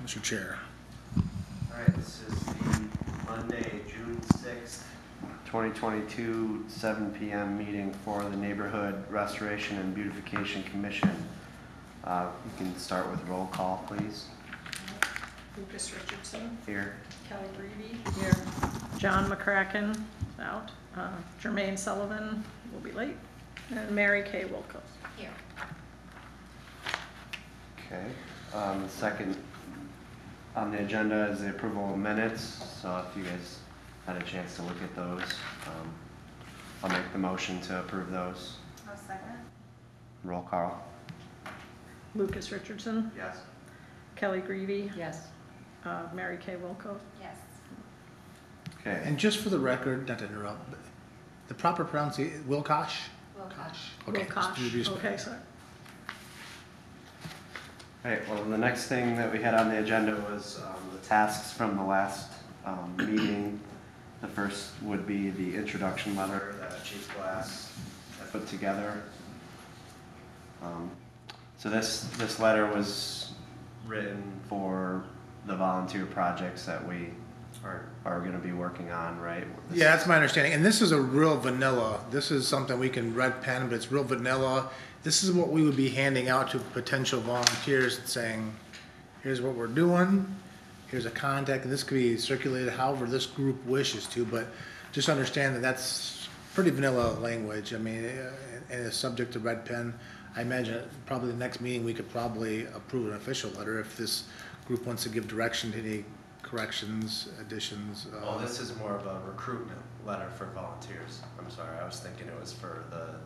Mr. Chair. All right, this is the Monday, June 6th, 2022, 7 p.m. meeting for the Neighborhood Restoration and Beautification Commission. You can start with roll call, please. Lucas Richardson. Here. Kelly Greavy. Here. John McCracken out. Jermaine Sullivan will be late. And Mary Kay Wilco. Here. Okay. Second on the agenda is the approval of minutes. So if you guys had a chance to look at those, I'll make the motion to approve those. I'll second. Roll call. Lucas Richardson. Yes. Kelly Greavy. Yes. Mary Kay Wilco. Yes. Okay. And just for the record, not to interrupt, but the proper pronunciation, Wilcosh? Wilcosh. Okay. Wilcosh. Okay, sorry. All right, well, the next thing that we had on the agenda was the tasks from the last meeting. The first would be the introduction letter that Chief Glass had put together. So this letter was written for the volunteer projects that we are going to be working on, right? Yeah, that's my understanding. And this is a real vanilla. This is something we can red pen, but it's real vanilla. This is what we would be handing out to potential volunteers, saying, here's what we're doing, here's a contact, and this could be circulated however this group wishes to, but just understand that that's pretty vanilla language. I mean, and it's subject to red pen. I imagine probably the next meeting we could probably approve an official letter if this group wants to give direction to any corrections, additions. Well, this is more of a recruitment letter for volunteers. I'm sorry, I was thinking it was for the,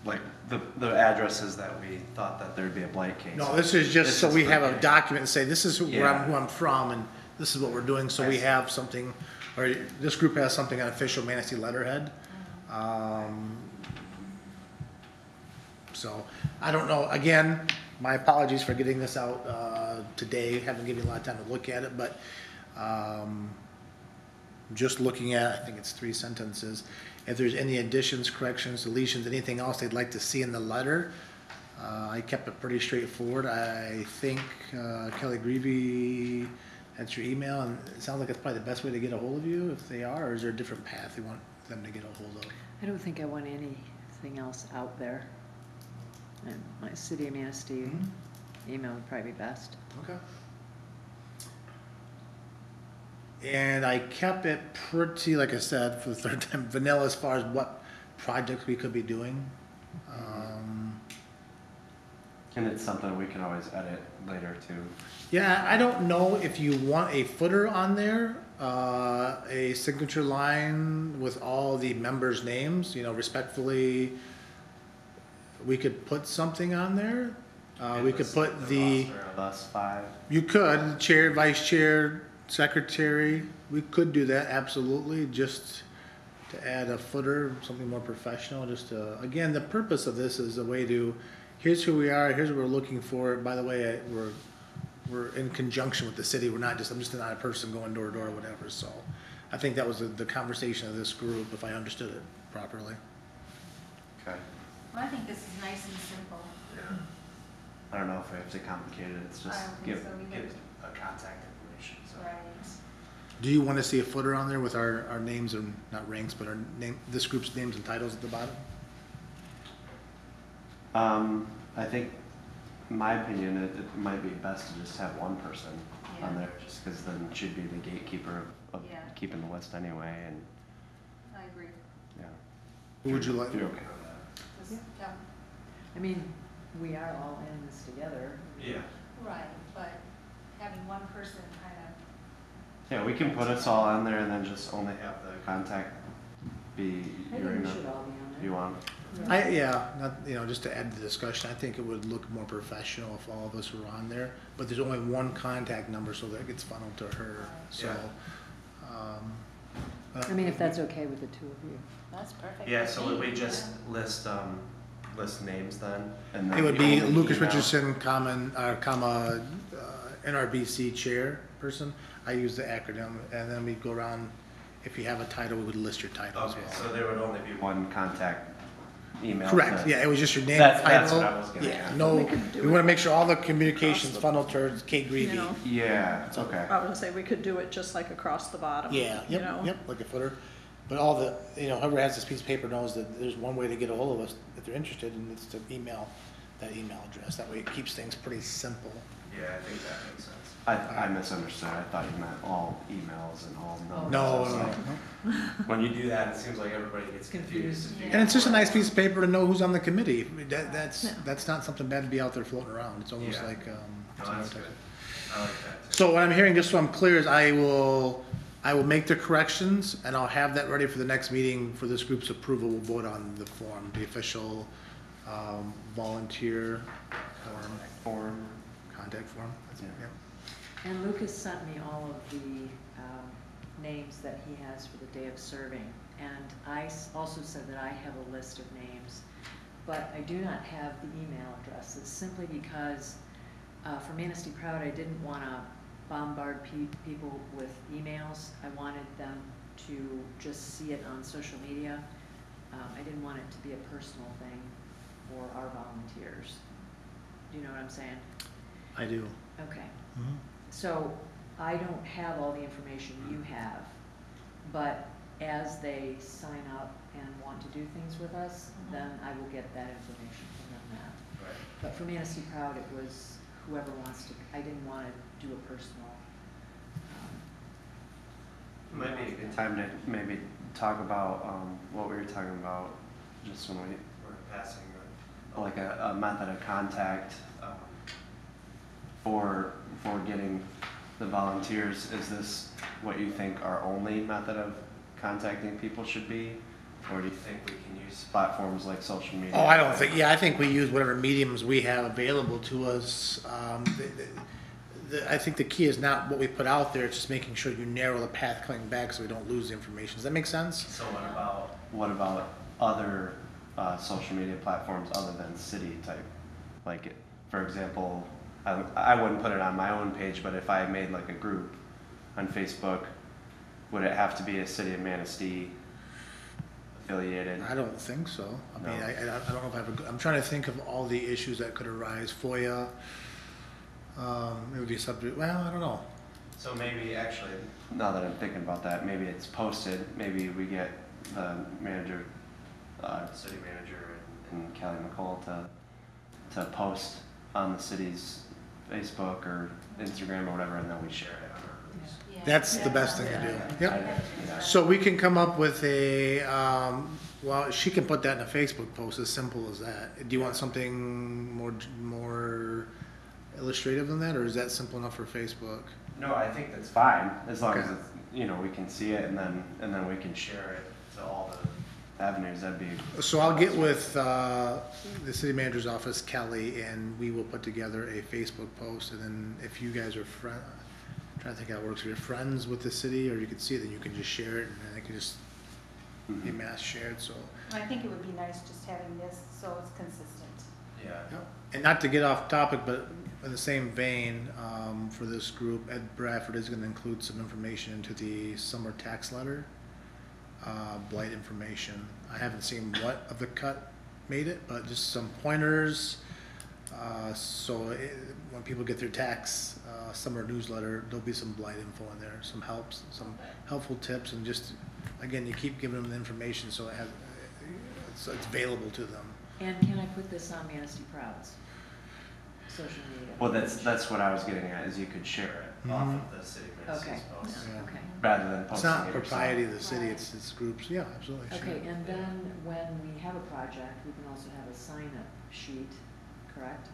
like the addresses that we thought that there'd be a blight case. No, this is just so we have a document and say, this is who Yeah. I'm from, and this is what we're doing, so we have something, or this group has something on official Manistee letterhead. So, I don't know, again, my apologies for getting this out today, haven't given you a lot of time to look at it, but just looking at, I think it's 3 sentences, if there's any additions, corrections, deletions, anything else they'd like to see in the letter, I kept it pretty straightforward. I think Kelly Greavy, that's your email, and it sounds like it's probably the best way to get a hold of you if they are, or is there a different path you want them to get a hold of? I don't think I want anything else out there. And my City of Manistee email would probably be best. Okay. And I kept it pretty, like I said, for the third time, vanilla as far as what projects we could be doing. And it's something we can always edit later too. Yeah, I don't know if you want a footer on there, a signature line with all the members' names, you know, respectfully, we could put something on there. We could put the roster of us 5. You could, chair, vice chair, secretary, we could do that, absolutely, just to add a footer, something more professional, just to, again, the purpose of this is a way to, here's who we are, here's what we're looking for, by the way, we're in conjunction with the city, we're not just, I'm just not a person going door to door or whatever, so I think that was the conversation of this group, if I understood it properly. Okay. Well, I think this is nice and simple. Yeah. I don't know if we have to complicate it. It's just I don't think give so either. a contact information. So. Right. Do you want to see a footer on there with our names and, not ranks, but our name, this group's names and titles at the bottom? I think, in my opinion, it might be best to just have one person on there, just because then she'd be the gatekeeper of keeping the list anyway. And I agree. yeah. Who would you like? If you're okay with that. Yeah. I mean, we are all in this together. Yeah. Right, but having one person kind of. Yeah, we can put us all on there and then just only have the contact be I your think we email. should all be on there. You want? Not, just to add to the discussion, I think it would look more professional if all of us were on there, but there's only one contact number, so that gets funneled to her, so. I mean, if that's okay with the two of you. That's perfect. Yeah. So would we just list names then? And then It would the be only Lucas email? Richardson, comma, NRBC chairperson. I use the acronym, and then we go around, if you have a title, we would list your title as Okay, well. so there would only be one contact email. Correct, to- yeah, it was just your name, That's title. what I was getting Yeah, at. no, We could do we it wanna make sure all the communications across the- funnel towards Kate You Greavy. know, Yeah, okay. I was gonna say, we could do it just like across the bottom. Yeah, you yep, know? yep, like a footer. But all the, whoever has this piece of paper knows that there's one way to get a hold of us if they're interested, and it's to email that email address. That way it keeps things pretty simple. Yeah, I think that makes sense. I misunderstood. I thought you meant all emails and all numbers. No, I was no, like, no. When you do that, it seems like everybody gets confused. Yeah. And it's just a nice piece of paper to know who's on the committee. That's, Yeah. that's not something bad to be out there floating around. It's almost Yeah. like, No, some that's other good. type of- I like that too. So what I'm hearing, just so I'm clear, is I will make the corrections, and I'll have that ready for the next meeting for this group's approval. We'll vote on the form, the official, volunteer Form. contact form. That's- Yeah. yep. And Lucas sent me all of the names that he has for the day of serving. And I also said that I have a list of names, but I do not have the email addresses, simply because for Manistee Proud, I didn't want to bombard people with emails. I wanted them to just see it on social media. I didn't want it to be a personal thing for our volunteers. Do you know what I'm saying? I do. Okay. Mhm. So I don't have all the information you have, but as they sign up and want to do things with us, then I will get that information from them then. Right. But for Manistee Proud, it was whoever wants to, I didn't want to do a personal. Might be a good time to maybe talk about what we were talking about just when we were passing, like a method of contact for getting the volunteers. Is this what you think our only method of contacting people should be? Or do you think we can use platforms like social media? Oh, I don't think, yeah, I think we use whatever mediums we have available to us. I think the key is not what we put out there, it's just making sure you narrow the path coming back so we don't lose the information. Does that make sense? So what about other social media platforms other than city type? Like, for example, I wouldn't put it on my own page, but if I made like a group on Facebook, would it have to be a City of Manistee affiliated? I don't think so. I mean, No. I don't know if I have a, I'm trying to think of all the issues that could arise. FOIA, it would be subject, well, I don't know. So maybe actually, now that I'm thinking about that, maybe it's posted, maybe we get the manager, city manager and Kelly McCall to post on the city's Facebook or Instagram or whatever, and then we share it on our groups. Yeah. That's the best thing to do. Yep. Yeah. So we can come up with a, well, she can put that in a Facebook post, as simple as that. Do you want something more illustrative than that, or is that simple enough for Facebook? No, I think that's fine, as long as Okay. it's, we can see it and then we can share it to all the avenues. That'd be. So I'll get with the city manager's office, Kelly, and we will put together a Facebook post, and then if you guys are I'm trying to think how it works, if you're friends with the city, or you can see it, then you can just share it, and then it can just be mass shared, so. I think it would be nice just having this so it's consistent. Yeah. Yep. And not to get off topic, but in the same vein, for this group, Ed Bradford is gonna include some information into the summer tax letter, blight information. I haven't seen what of the cut made it, but just some pointers. When people get their tax, summer newsletter, there'll be some blight info in there, some helpful tips, and just, again, you keep giving them the information so it's available to them. And can I put this on Manistee Proud's social media? Well, that's what I was getting at, is you could share it off Mhm. of the city Okay. Manistee's post, Yeah. Okay. rather than It's posting not it yourself. propriety of the city, it's groups, yeah, absolutely. sure. Okay, and then when we have a project, we can also have a sign-up sheet, correct,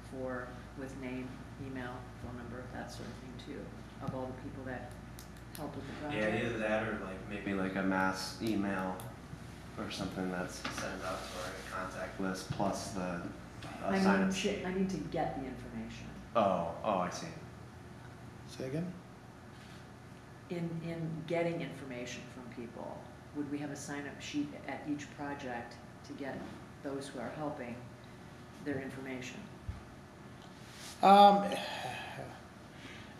with name, email, phone number, that sort of thing too, of all the people that help with the Yeah, project. either that or like maybe like a mass email or something that's sent out to our contact list plus the sign-up sheet. I need to get the information. Oh, I see. Say again? In getting information from people, would we have a sign-up sheet at each project to get those who are helping their information?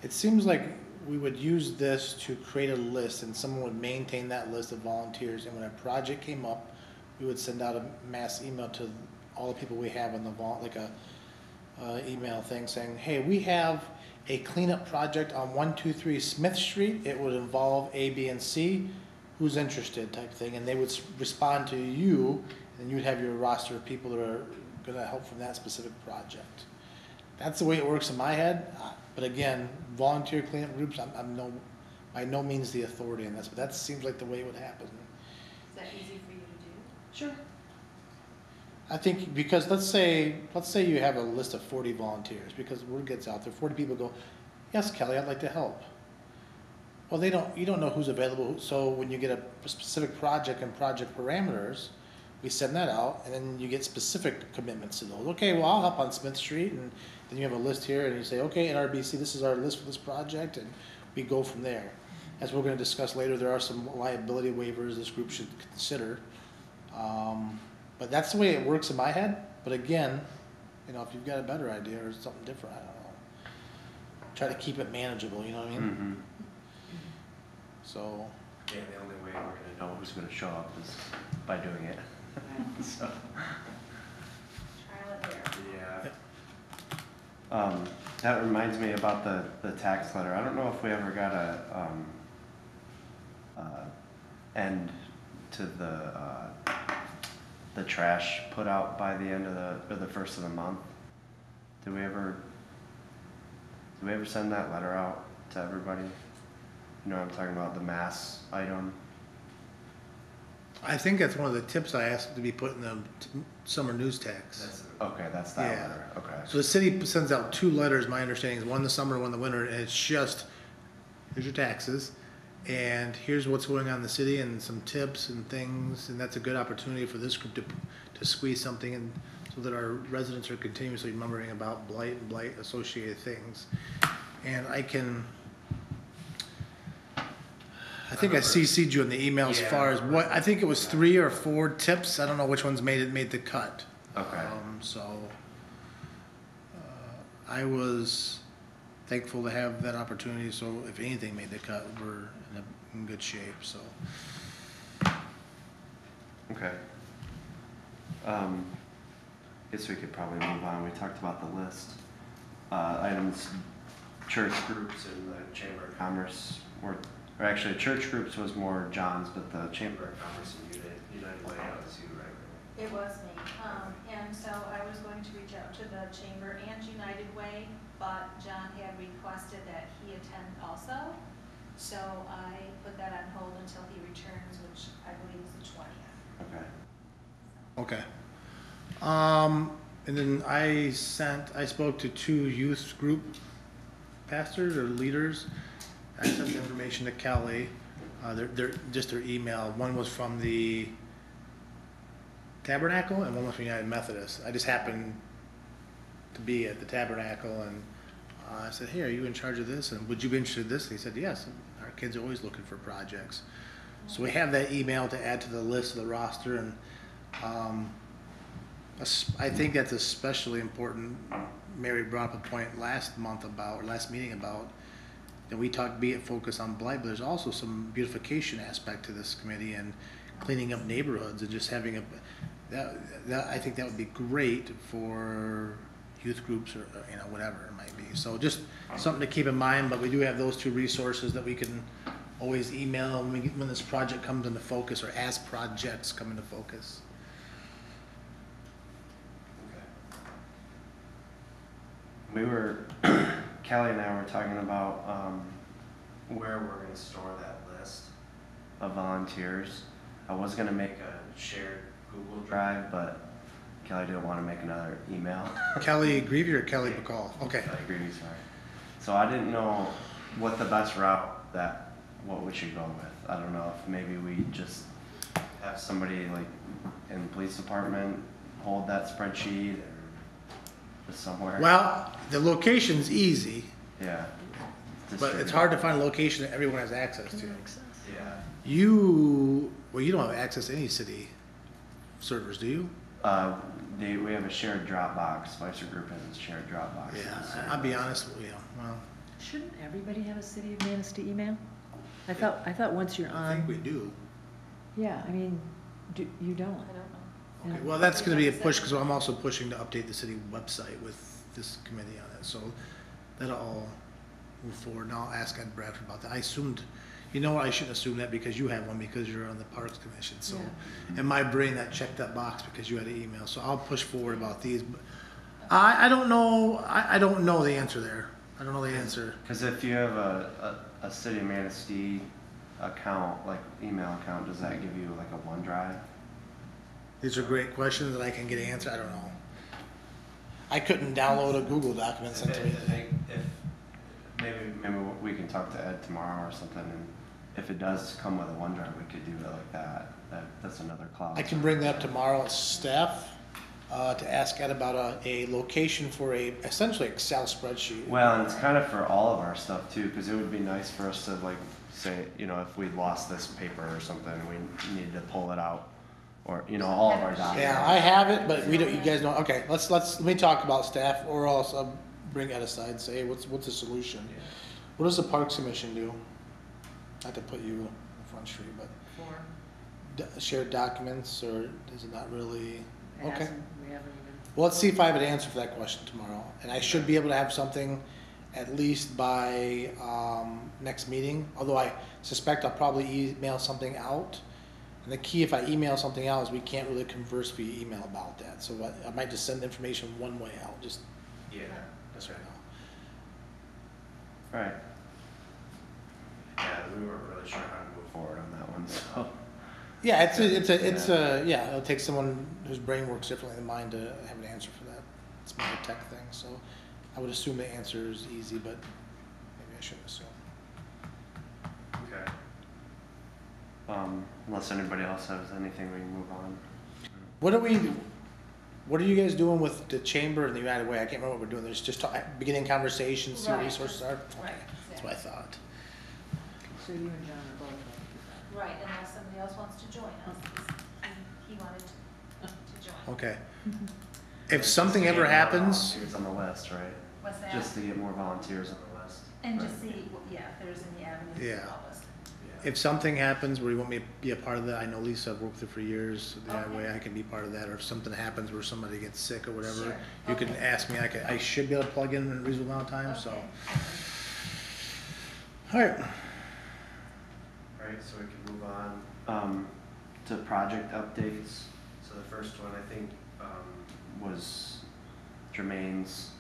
It seems like we would use this to create a list, and someone would maintain that list of volunteers, and when a project came up, we would send out a mass email to all the people we have in the vault, like a email thing saying, hey, we have a cleanup project on 123 Smith Street. It would involve A, B, and C. Who's interested type thing. And they would respond to you, and you'd have your roster of people that are gonna help from that specific project. That's the way it works in my head. But again, volunteer cleanup groups, by no means the authority on this, but that seems like the way it would happen. Is that easy for you to do? Sure. I think because let's say you have a list of 40 volunteers, because word gets out there, 40 people go, yes, Kelly, I'd like to help. Well, you don't know who's available, so when you get a specific project and project parameters, we send that out, and then you get specific commitments to those. Okay, well, I'll help on Smith Street, and then you have a list here, and you say, okay, NRBC, this is our list for this project, and we go from there. As we're gonna discuss later, there are some liability waivers this group should consider. But that's the way it works in my head. But again, you know, if you've got a better idea or something different, I don't know. Try to keep it manageable, you know what I mean? Mm-hmm. So, Yeah, the only way we're gonna know who's gonna show up is by doing it. So, Trial and error. yeah. That reminds me about the tax letter. I don't know if we ever got a, end to the trash put out by the end of the first of the month. Did we ever send that letter out to everybody? You know what I'm talking about, the mass item? I think that's one of the tips I asked to be put in the summer news tax. Okay, that's that Yeah. letter, okay. So the city sends out 2 letters, my understanding is one in the summer, one in the winter, and it's just, here's your taxes, and here's what's going on in the city, and some tips and things, and that's a good opportunity for this group to squeeze something in, so that our residents are continuously remembering about blight and blight associated things. And I think I CC'd you in the email as far as what, I think it was 3 or 4 tips, I don't know which ones made the cut. Okay. I was thankful to have that opportunity, so if anything made the cut, we're in good shape, so. Okay. Guess we could probably move on. We talked about the list. Items, church groups and the Chamber of Commerce or actually church groups was more John's, but the Chamber of Commerce and United Way, that was you, right? It was me. And so I was going to reach out to the Chamber and United Way, but John had requested that he attend also. So I put that on hold until he returns, which I believe is the 20th. Okay. Okay. And then I spoke to 2 youth group pastors or leaders. I sent the information to Kelly, just their email. One was from the Tabernacle and one was from United Methodist. I just happened to be at the Tabernacle, and I said, hey, are you in charge of this? And would you be interested in this? And he said, yes. Our kids are always looking for projects. So we have that email to add to the list of the roster, and I think that's especially important. Mary brought up a point last meeting about that we talked, be it focused on blight, but there's also some beautification aspect to this committee and cleaning up neighborhoods and just having I think that would be great for youth groups or whatever it might be. So just something to keep in mind, but we do have those 2 resources that we can always email when this project comes into focus or as projects come into focus. Kelly and I were talking about where we're going to store that list of volunteers. I was going to make a shared Google Drive, but Kelly didn't want to make another email. Kelly Greavy or Kelly McCall? Okay. Kelly Greavy, sorry. So I didn't know what the best route what we should go with. I don't know if maybe we just have somebody like in the police department hold that spreadsheet or just somewhere. Well, the location's easy, Yeah. but it's hard to find a location that everyone has access to. Yeah. You don't have access to any city servers, do you? We have a shared Dropbox. Spicer Group has a shared Dropbox. Yeah, I'll be honest with you. Well, Shouldn't everybody have a City of Manistee email? I thought once you're I think we on, do. yeah, I mean, You don't? I don't know. Okay, well, that's gonna be a push, because I'm also pushing to update the city website with this committee on it, so that'll all move forward, and I'll ask Ed Bradford about that. I assumed, you know what, I shouldn't assume that because you have one, because you're on the Parks Commission, so Yeah. in my brain, that checked that box because you had an email, so I'll push forward about these, but I don't know, I don't know the answer there. I don't know the answer. Because if you have a City of Manistee account, like email account, does that give you like a OneDrive? These are great questions that I can get answered, I don't know. I couldn't download a Google document sent to me. Maybe we can talk to Ed tomorrow or something, and if it does come with a OneDrive, we could do it like that. That's another cloud. I can bring that up tomorrow at staff, to ask Ed about a location for a essentially Excel spreadsheet. Well, and it's kind of for all of our stuff too, because it would be nice for us to like say, you know, if we lost this paper or something, we needed to pull it out, or you know, all of our documents. Yeah, I have it, but we don't, you guys don't, okay, let me talk about staff, or else I'll bring Ed aside and say, hey, what's the solution? What does the Parks Commission do? Not to put you in Front Street, but shared documents, or is it not really? It Okay. hasn't, we haven't even. Well, let's see if I have an answer for that question tomorrow, and I should be able to have something at least by, next meeting, although I suspect I'll probably email something out. And the key, if I email something out, is we can't really converse via email about that, so I might just send information one way out, just Yeah. right now. Right. Yeah, we weren't really sure how to move forward on that one, so. Yeah, yeah, it'll take someone whose brain works differently than mine to have an answer for that. It's more a tech thing, so I would assume the answer is easy, but maybe I shouldn't assume. Okay. Unless anybody else has anything, we can move on. What are you guys doing with the chamber and the United Way? I can't remember what we're doing. There's just beginning conversations, see what Right. resources are? Right, Okay, that's what I thought. So you and John are both on Right, unless somebody else wants to join us, 'cause he wanted to join. Okay. If Just something to ever get more happens, volunteers on the list, right? What's that? Just to get more volunteers on the list. And Right. just see, yeah, if there's any avenues Yeah. to help us. if something happens where you want me to be a part of that, I know Lisa, I've worked with her for years, so that Okay. way I can be part of that, or if something happens where somebody gets sick or whatever, Sure. you can Okay. ask me, I should be able to plug in a reasonable amount of time, so. Okay. Alright, Right, so we can move on, to project updates. So the first one, I think, was Jermaine's,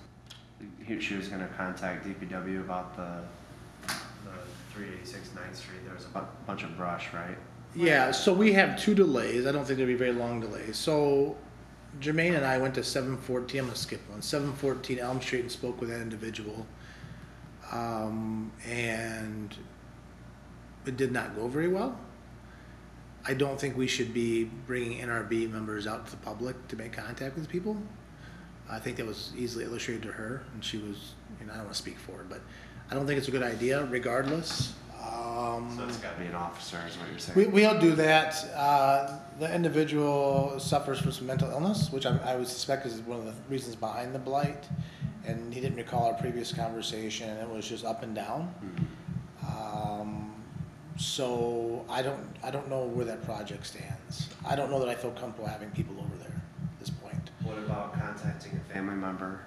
she was gonna contact DPW about the 386 9th Street. There was a bunch of brush, right? yeah, so we have two delays, I don't think there'll be very long delays, so Jermaine and I went to 714, I'm gonna skip one, 714 Elm Street and spoke with that individual. And it did not go very well. I don't think we should be bringing NRB members out to the public to make contact with people. I think that was easily illustrated to her, and she was, you know, I don't wanna speak for her, but I don't think it's a good idea regardless. So it's gotta be an officer, is what you're saying? We'll do that. The individual suffers from some mental illness, which I would suspect is one of the reasons behind the blight. And he didn't recall our previous conversation, and it was just up and down. So I don't know where that project stands. I don't know that I feel comfortable having people over there at this point. What about contacting a family member?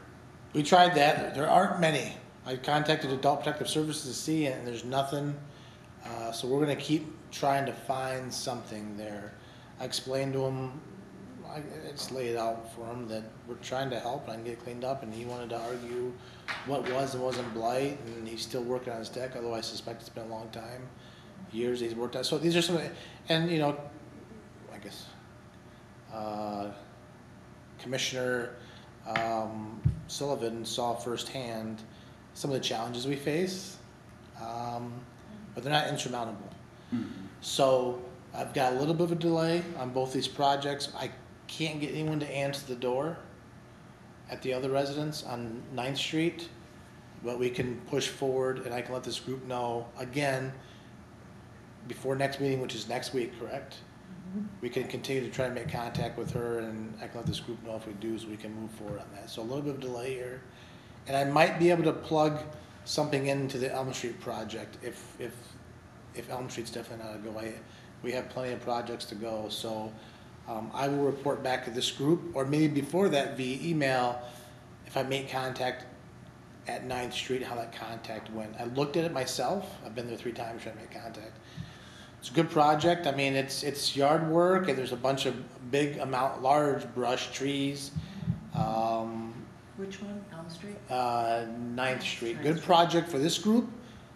We tried that. There aren't many. I contacted Adult Protective Services to see, and there's nothing. So we're gonna keep trying to find something there. I explained to him, I just laid it out for him that we're trying to help and I can get it cleaned up, and he wanted to argue what was and wasn't blight, and he's still working on his deck, although I suspect it's been a long time, years he's worked on. So these are some, and you know, I guess, Commissioner Sullivan saw firsthand some of the challenges we face, but they're not insurmountable. So I've got a little bit of a delay on both these projects. I can't get anyone to answer the door at the other residence on 9th Street, but we can push forward and I can let this group know, again, before next meeting, which is next week, correct? We can continue to try and make contact with her, and I can let this group know if we do, so we can move forward on that. So a little bit of delay here. And I might be able to plug something into the Elm Street project if Elm Street's definitely not a go. we have plenty of projects to go, so, I will report back to this group, or maybe before that via email, if I make contact at 9th Street, how that contact went. I looked at it myself, I've been there 3 times trying to make contact. It's a good project, I mean, it's yard work, and there's a bunch of large brush trees. Which one, Elm Street? 9th Street, good project for this group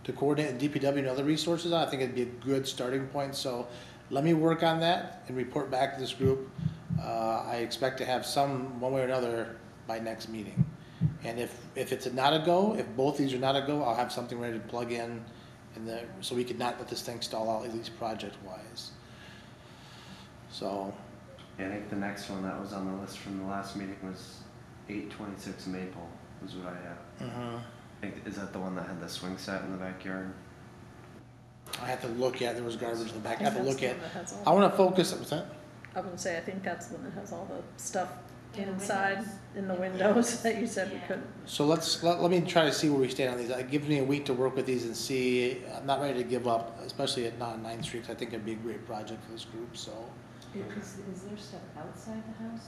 to coordinate DPW and other resources on. I think it'd be a good starting point, so let me work on that and report back to this group. I expect to have some, one way or another, by next meeting. And if it's not a go, if both these are not a go, I'll have something ready to plug in so we could not let this thing stall out, at least project-wise. So. Yeah, I think the next one that was on the list from the last meeting was 826 Maple, was what I have. Mm-hmm. I think, is that the one that had the swing set in the backyard? I have to look at, there was garbage in the back, I have to That's look the at, one that has I all- wanna focus, what's that? I would say, I think that's the one that has all the stuff In the inside, windows. in the windows, that you said we Yeah. couldn't. So let me try to see where we stand on these. It gives me a week to work with these and see. I'm not ready to give up, especially at not 9th Street. I think it'd be a great project for this group, so. Is there stuff outside the house?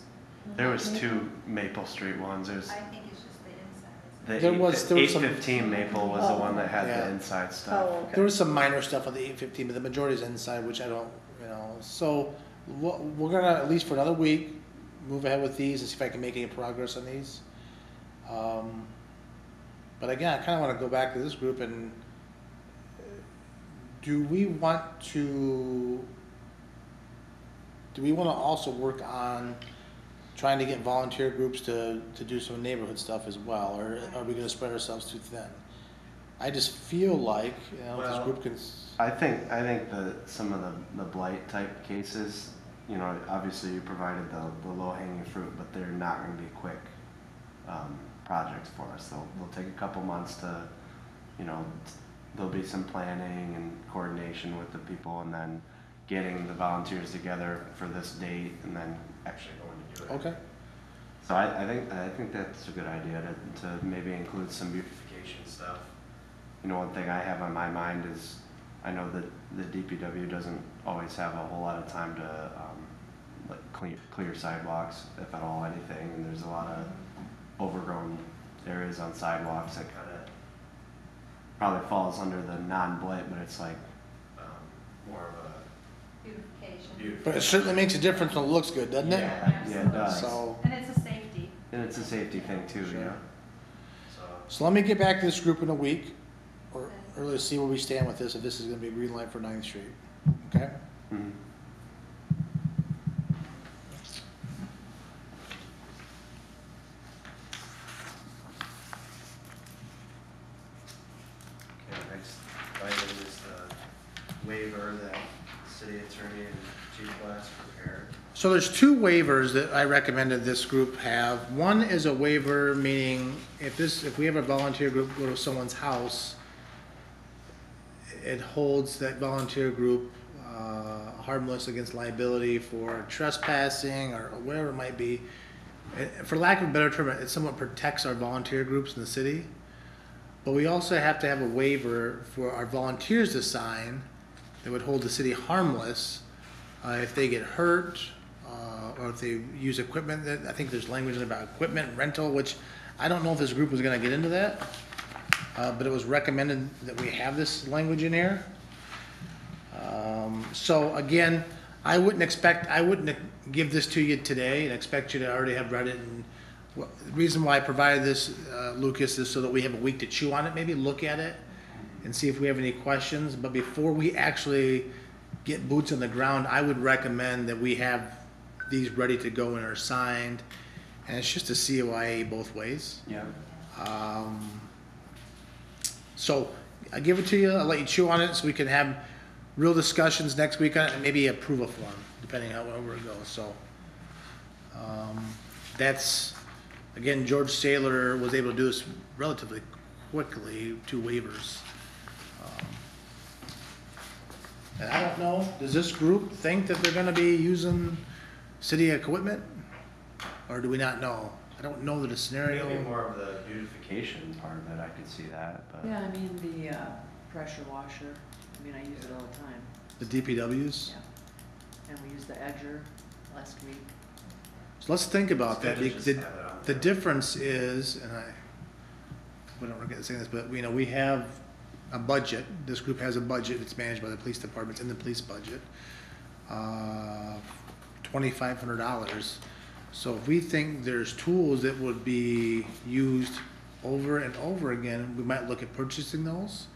There was 2 Maple Street ones. There's I think it's just the inside. the There was some- 815 Maple was the Oh, one that had yeah. the inside stuff. Oh, okay. There was some minor stuff on the 815, but the majority is inside, which I don't, So we're gonna, at least for another week, move ahead with these and see if I can make any progress on these. But again, I kinda wanna go back to this group and do we wanna also work on trying to get volunteer groups to do some neighborhood stuff as well, or are we gonna spread ourselves too thin? I just feel like, this Well, group can. I think some of the blight type cases, obviously you provided the low hanging fruit, but they're not going to be quick projects for us. They'll take a couple months to, there'll be some planning and coordination with the people, and then getting the volunteers together for this date, and then actually going to do it. Okay. So I think that's a good idea to maybe include some beautification stuff. One thing I have on my mind is I know that the DPW doesn't always have a whole lot of time to clear sidewalks, if at all anything, and there's a lot of overgrown areas on sidewalks that kind of probably falls under the non-blight, but it's like more of a Beautification. But it certainly makes a difference when it looks good, doesn't it? Yeah, it does. So, And it's a safety. And it's a safety thing too, Sure. yeah. so let me get back to this group in a week, or let's see where we stand with this, if this is gonna be a green light for 9th Street, okay? Mhm. Okay, next item is the waiver that the city attorney and chief Glass prepared. So there's 2 waivers that I recommended this group have. One is a waiver, meaning if we have a volunteer group go to someone's house, it holds that volunteer group harmless against liability for trespassing or whatever it might be. For lack of a better term, it somewhat protects our volunteer groups in the city. But we also have to have a waiver for our volunteers to sign that would hold the city harmless if they get hurt, or if they use equipment. I think there's language about equipment rental, which I don't know if this group was gonna get into that, but it was recommended that we have this language in here. So again, I wouldn't give this to you today and expect you to already have read it. And the reason why I provided this, Lucas, is so that we have a week to chew on it, maybe look at it and see if we have any questions. But before we actually get boots on the ground, I would recommend that we have these ready to go and are signed. And it's just a COIA both ways. Yeah. So I give it to you, I'll let you chew on it so we can have real discussions next week on it and maybe approve a form, depending on where it goes, so. That's, again, George Saylor was able to do this relatively quickly, 2 waivers. And I don't know, does this group think that they're gonna be using city equipment? Or do we not know? I don't know the scenario. Maybe more of the beautification part of it, I could see that, but. Yeah, I mean, the pressure washer, I use it all the time. The DPWs? Yeah. And we used the Edger last week. So let's think about It's that. good to just The, have it on the there. difference is, and we don't regret saying this, but you know, we have a budget. This group has a budget. It's managed by the police department. It's in the police budget. $2,500. So if we think there's tools that would be used over and over again, we might look at purchasing those.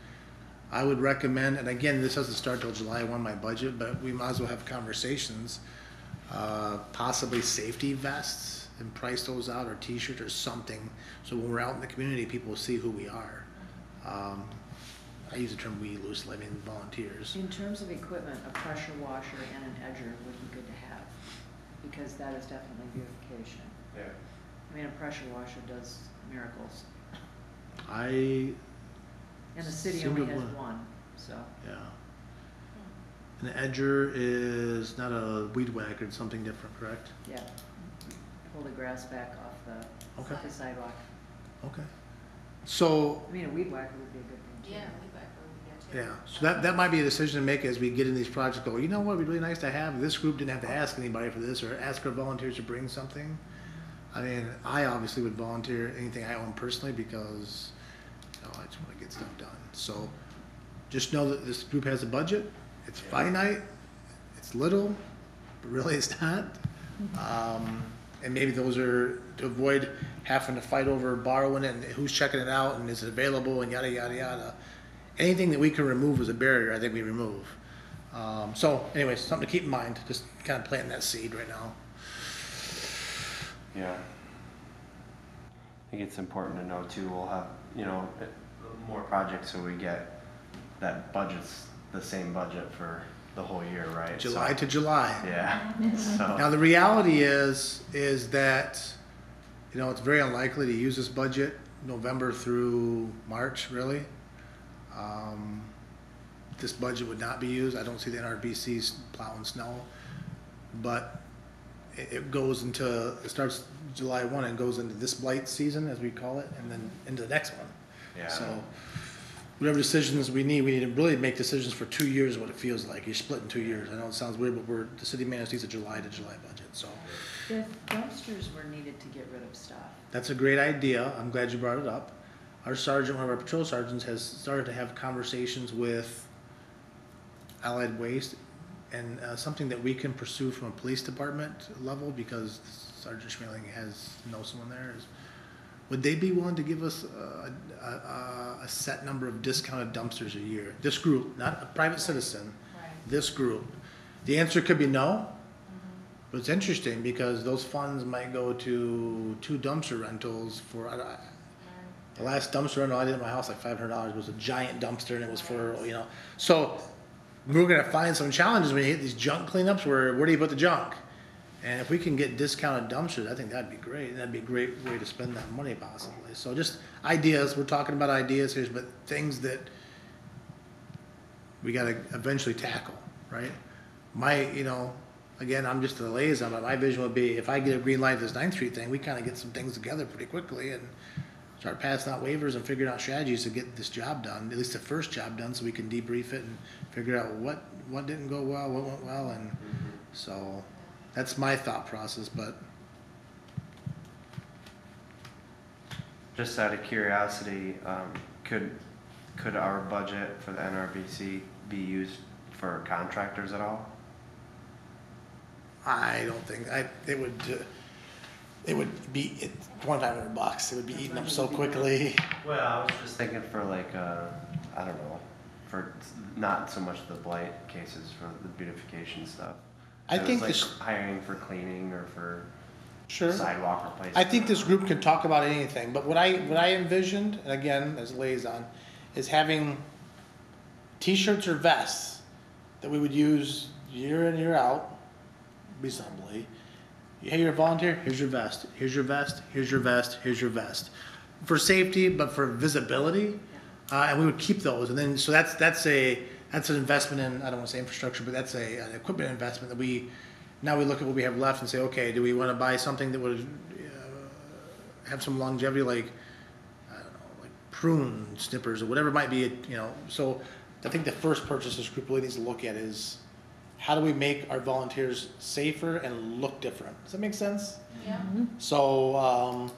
I would recommend, and again, this doesn't start till July 1, my budget, but we might as well have conversations, possibly safety vests and price those out, or t-shirts or something, so when we're out in the community, people will see who we are. I use the term we loosely, I mean volunteers. In terms of equipment, a pressure washer and an edger would be good to have, because that is definitely beautification. Yeah. I mean, a pressure washer does miracles, I, and the city Seem only to has have- one, so. yeah. An edger is not a weed whacker, it's something different, correct? Yeah, pull the grass back off Okay. the sidewalk. Okay. So, I mean, a weed whacker would be a good thing too. Yeah, we back where we get to. yeah, so that might be a decision to make as we get in these projects, go, you know what, it'd be really nice to have, this group didn't have to ask anybody for this, or ask our volunteers to bring something. I mean, I obviously would volunteer anything I own personally, because, you know, I just wanna get stuff done. So, just know that this group has a budget, it's finite, it's little, but really it's not. And maybe those are to avoid having to fight over borrowing it, and who's checking it out, and is it available, and yada, yada, yada. Anything that we can remove as a barrier, I think we remove. So anyways, something to keep in mind, just kind of planting that seed right now. Yeah. I think it's important to know too, we'll have, you know, more projects, so we get that budget's the same budget for the whole year, right? July So- to July. Yeah, Now, so, the reality is that, you know, it's very unlikely to use this budget November through March, really. This budget would not be used. I don't see the NRBC's plowing snow. But it goes into, it starts July 1 and goes into this blight season, as we call it, and then into the next one. yeah. So whatever decisions we need to really make decisions for 2 years, what it feels like. You're split in 2 years. I know it sounds weird, but the city of Manistee's a July to July budget, so. If dumpsters were needed to get rid of stuff, That's a great idea. I'm glad you brought it up. Our sergeant, one of our patrol sergeants, has started to have conversations with Allied Waste, and something that we can pursue from a police department level, because Sergeant Schmeling knows someone there, is would they be willing to give us a set number of discounted dumpsters a year? This group, not a private citizen, Right. this group. The answer could be no, but it's interesting because those funds might go to 2 dumpster rentals for, the last dumpster rental I did at my house, like $500, was a giant dumpster, and it was for, you know, so we're gonna find some challenges when you hit these junk cleanups, where do you put the junk? And if we can get discounted dumpsters, I think that'd be great, and that'd be a great way to spend that money possibly. So just ideas, we're talking about ideas here, but things that we gotta eventually tackle, right? You know, again, I'm just a liaison, but my vision would be, if I get a green light at this 9th Street thing, we kinda get some things together pretty quickly and start passing out waivers and figuring out strategies to get this job done, at least the first job done, so we can debrief it and figure out what didn't go well, what went well, and so that's my thought process, but Just out of curiosity, could our budget for the NRBC be used for contractors at all? I don't think, it would be $2,500. It would be eaten up so quickly. Well, I was just thinking for like, I don't know, for not so much the blight cases, for the beautification stuff. I So think it's this, like hiring for cleaning or for sure. sidewalk replacement. I think this group can talk about anything, but what I envisioned, and again, as a liaison, is having t-shirts or vests that we would use year in, year out, reasonably. Hey, you're a volunteer, here's your vest, here's your vest, here's your vest, here's your vest. For safety, but for visibility, and we would keep those, and then, so that's an investment in, I don't wanna say infrastructure, but that's an equipment investment that now we look at what we have left and say, okay, do we wanna buy something that would have some longevity, like, I don't know, like prune snippers or whatever it might be, you know, so I think the first purchase this group really needs to look at is, how do we make our volunteers safer and look different? Does that make sense? Yeah. So,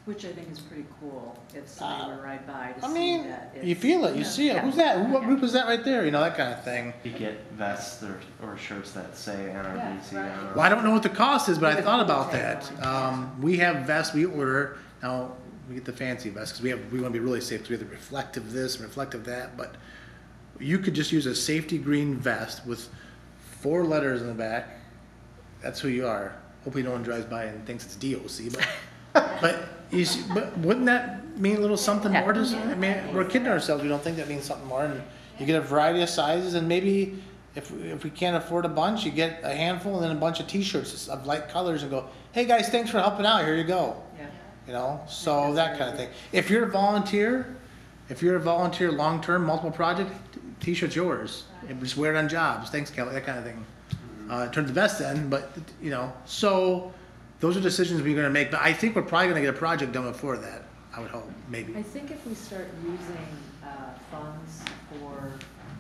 Which I think is pretty cool, if somebody were to ride by to I see mean, that. you feel it, you see it. Yeah. Who's that? What Yeah. group is that right there? You know, that kind of thing. You get vests or shirts that say NRBC Yeah, right. on them. Well, I don't know what the cost is, but I thought about Okay. that. We have vests we order. Now, we get the fancy vests because we want to be really safe because we have the reflective this and reflective that. But you could just use a safety green vest with 4 letters in the back. That's who you are. Hopefully no one drives by and thinks it's DOC, but wouldn't that mean a little something more? I mean, we're kidding ourselves. We don't think that means something more. And you get a variety of sizes, and maybe if we can't afford a bunch, you get a handful and then a bunch of T-shirts of light colors and go, hey guys, thanks for helping out. Here you go. Yeah. You know, so that kind of thing. If you're a volunteer long term, multiple project, T-shirt's yours. And just wear it on jobs. Thanks, Kelly. That kind of thing. Turn the best in, but you know, so those are decisions we're going to make. But I think we're probably going to get a project done before that. I would hope, maybe. I think if we start using funds for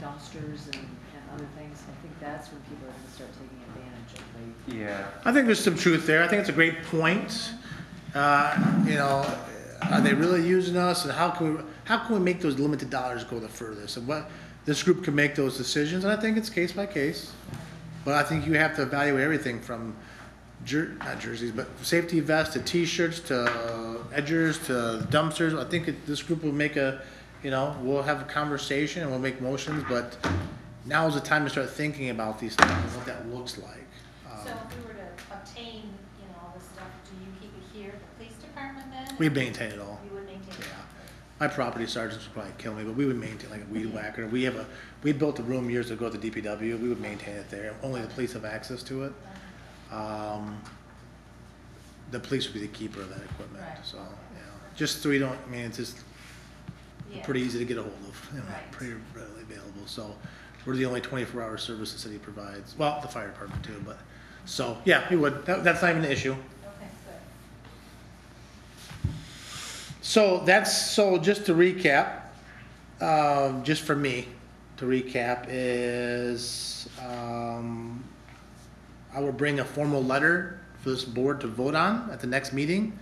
dumpsters and other things, I think that's when people are gonna start taking advantage of the. Yeah. I think there's some truth there. I think it's a great point. You know, are they really using us, and how can we make those limited dollars go the furthest? And what this group can make those decisions, and I think it's case by case. But I think you have to evaluate everything from not jerseys, but safety vests to T-shirts to edgers to dumpsters. I think this group will make we'll have a conversation and we'll make motions. But now is the time to start thinking about these things and what that looks like. So if we were to obtain, all this stuff, do you keep it here at the police department then? We maintain it all. You would maintain it? Yeah. My property sergeants would probably kill me, but we would maintain like a weed whacker. We built a room years ago at the DPW. We would maintain it there. Only the police have access to it. The police would be the keeper of that equipment. Right. So, just so we don't. I mean, it's just Yeah. pretty easy to get a hold of. Right. Pretty readily available. So, we're the only 24-hour service the city provides. Well, the fire department too, but so yeah, we would. That's not even an issue. Okay, good. So just to recap, just for me to recap is, I will bring a formal letter for this board to vote on at the next meeting.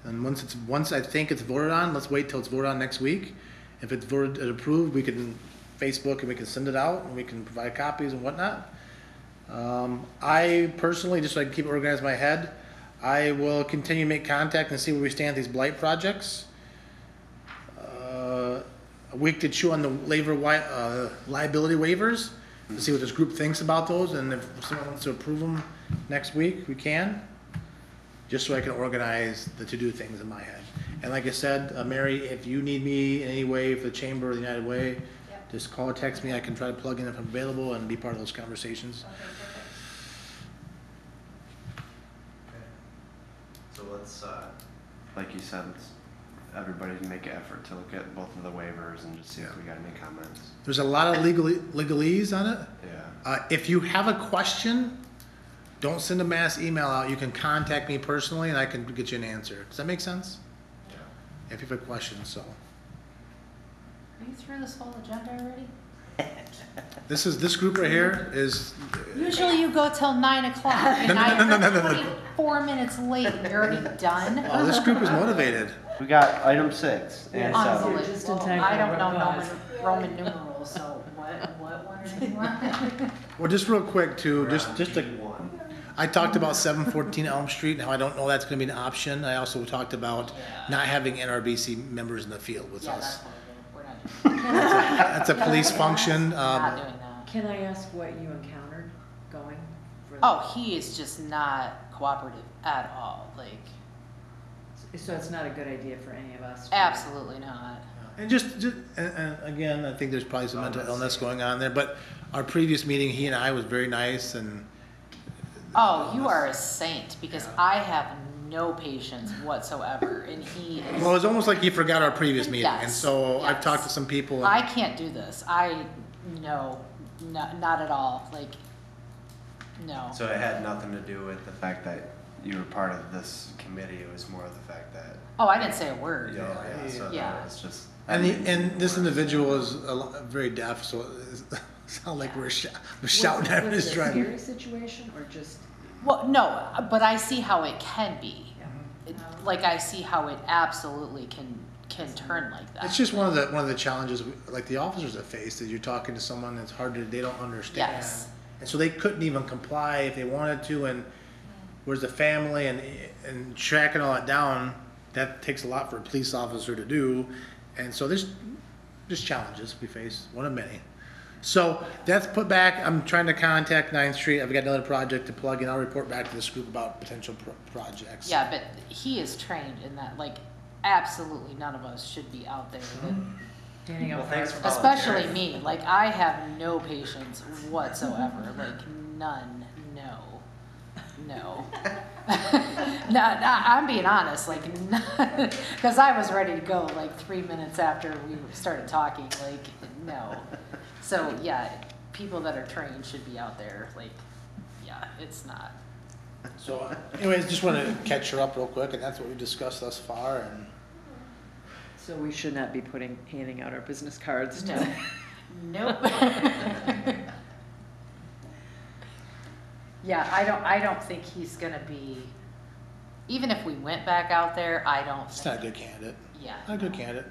And once I think it's voted on, let's wait till it's voted on next week. If it's voted and approved, we can Facebook and we can send it out and we can provide copies and whatnot. I personally, just so I can keep it organized in my head, I will continue to make contact and see where we stand with these blight projects. A week to chew on the liability waivers to see what this group thinks about those, and if someone wants to approve them next week, we can. Just so I can organize the to-do things in my head. And like I said, Mary, if you need me in any way for the Chamber or the United Way, Yep. just call or text me. I can try to plug in if I'm available and be part of those conversations. Okay, perfect. So let's, like you said, everybody make an effort to look at both of the waivers and just see if we got any comments. There's a lot of legalese on it. Yeah. If you have a question, don't send a mass email out. You can contact me personally and I can get you an answer. Does that make sense? Yeah. If you have a question, so. Are you through this whole agenda already? This group right here is, Usually you go till 9 o'clock, and No. I'm 24 minutes late, and you're already done? oh, this group is motivated. We got item 6 and 7. Unbelievable. Just in time I for don't know Roman Roman numerals, so what one are you? Well, just real quick too, just to, one. I talked about 714 Elm Street and how I don't know that's gonna be an option. I also talked about not having NRBC members in the field with Yeah, us. that's what we're doing. We're not That's a police function. not doing that. Can I ask what you encountered going for? Oh, he is just not cooperative at all, like, So it's not a good idea for any of us? to- absolutely not. And and again, I think there's probably some mental illness going on there, but our previous meeting, he and I was very nice and. Oh, you are a saint, because I have no patience whatsoever, and he is. Well, it's almost like you forgot our previous meeting, and Yes, so I've yes. talked to some people. I can't do this. No, not at all, like, no. So it had nothing to do with the fact that you were part of this committee. It was more of the fact that. Oh, I didn't say a word. Yeah. So Yeah. it's just. And this individual is very deaf, so it sounds like we're shouting at him Was as it a driving. scary situation or just? Well, no, but I see how it can be. Like, I see how it absolutely can turn like that. It's just one of the challenges, like the officers have faced, is you're talking to someone that's hard to, they don't understand. Yes. And so they couldn't even comply if they wanted to, and whereas the family and tracking all that down, that takes a lot for a police officer to do. And so there's challenges we face, one of many. So that's put back. I'm trying to contact 9th Street. I've got another project to plug in. I'll report back to this group about potential projects. Yeah, but he is trained in that, like, absolutely none of us should be out there. Standing Well, up thanks for for Especially me, like, I have no patience whatsoever, like, none, no. No, I'm being honest, like, because I was ready to go like 3 minutes after we started talking, like, no. So, yeah, people that are trained should be out there, like, yeah, it's not. So anyways, just want to catch her up real quick, and that's what we discussed thus far. And So we should not be handing out our business cards to. Nope. Yeah, I don't think he's gonna be, even if we went back out there, I don't it's think. not a good candidate. Yeah. Not a good candidate.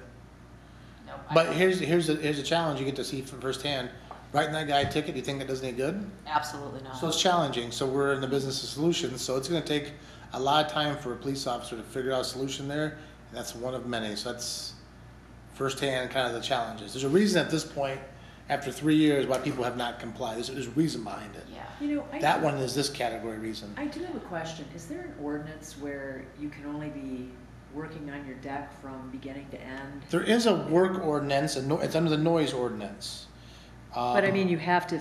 Nope. But here's a challenge you get to see from firsthand. Writing that guy a ticket, do you think that does any good? Absolutely not. So it's challenging. So we're in the business of solutions. So it's going to take a lot of time for a police officer to figure out a solution there. And that's one of many. So that's firsthand kind of the challenges. There's a reason at this point, after 3 years, why people have not complied. There's a reason behind it. Yeah. You know, That one is this category reason. I do have a question. Is there an ordinance where you can only be working on your deck from beginning to end? There is a work ordinance, it's under the noise ordinance. But I mean, you have to,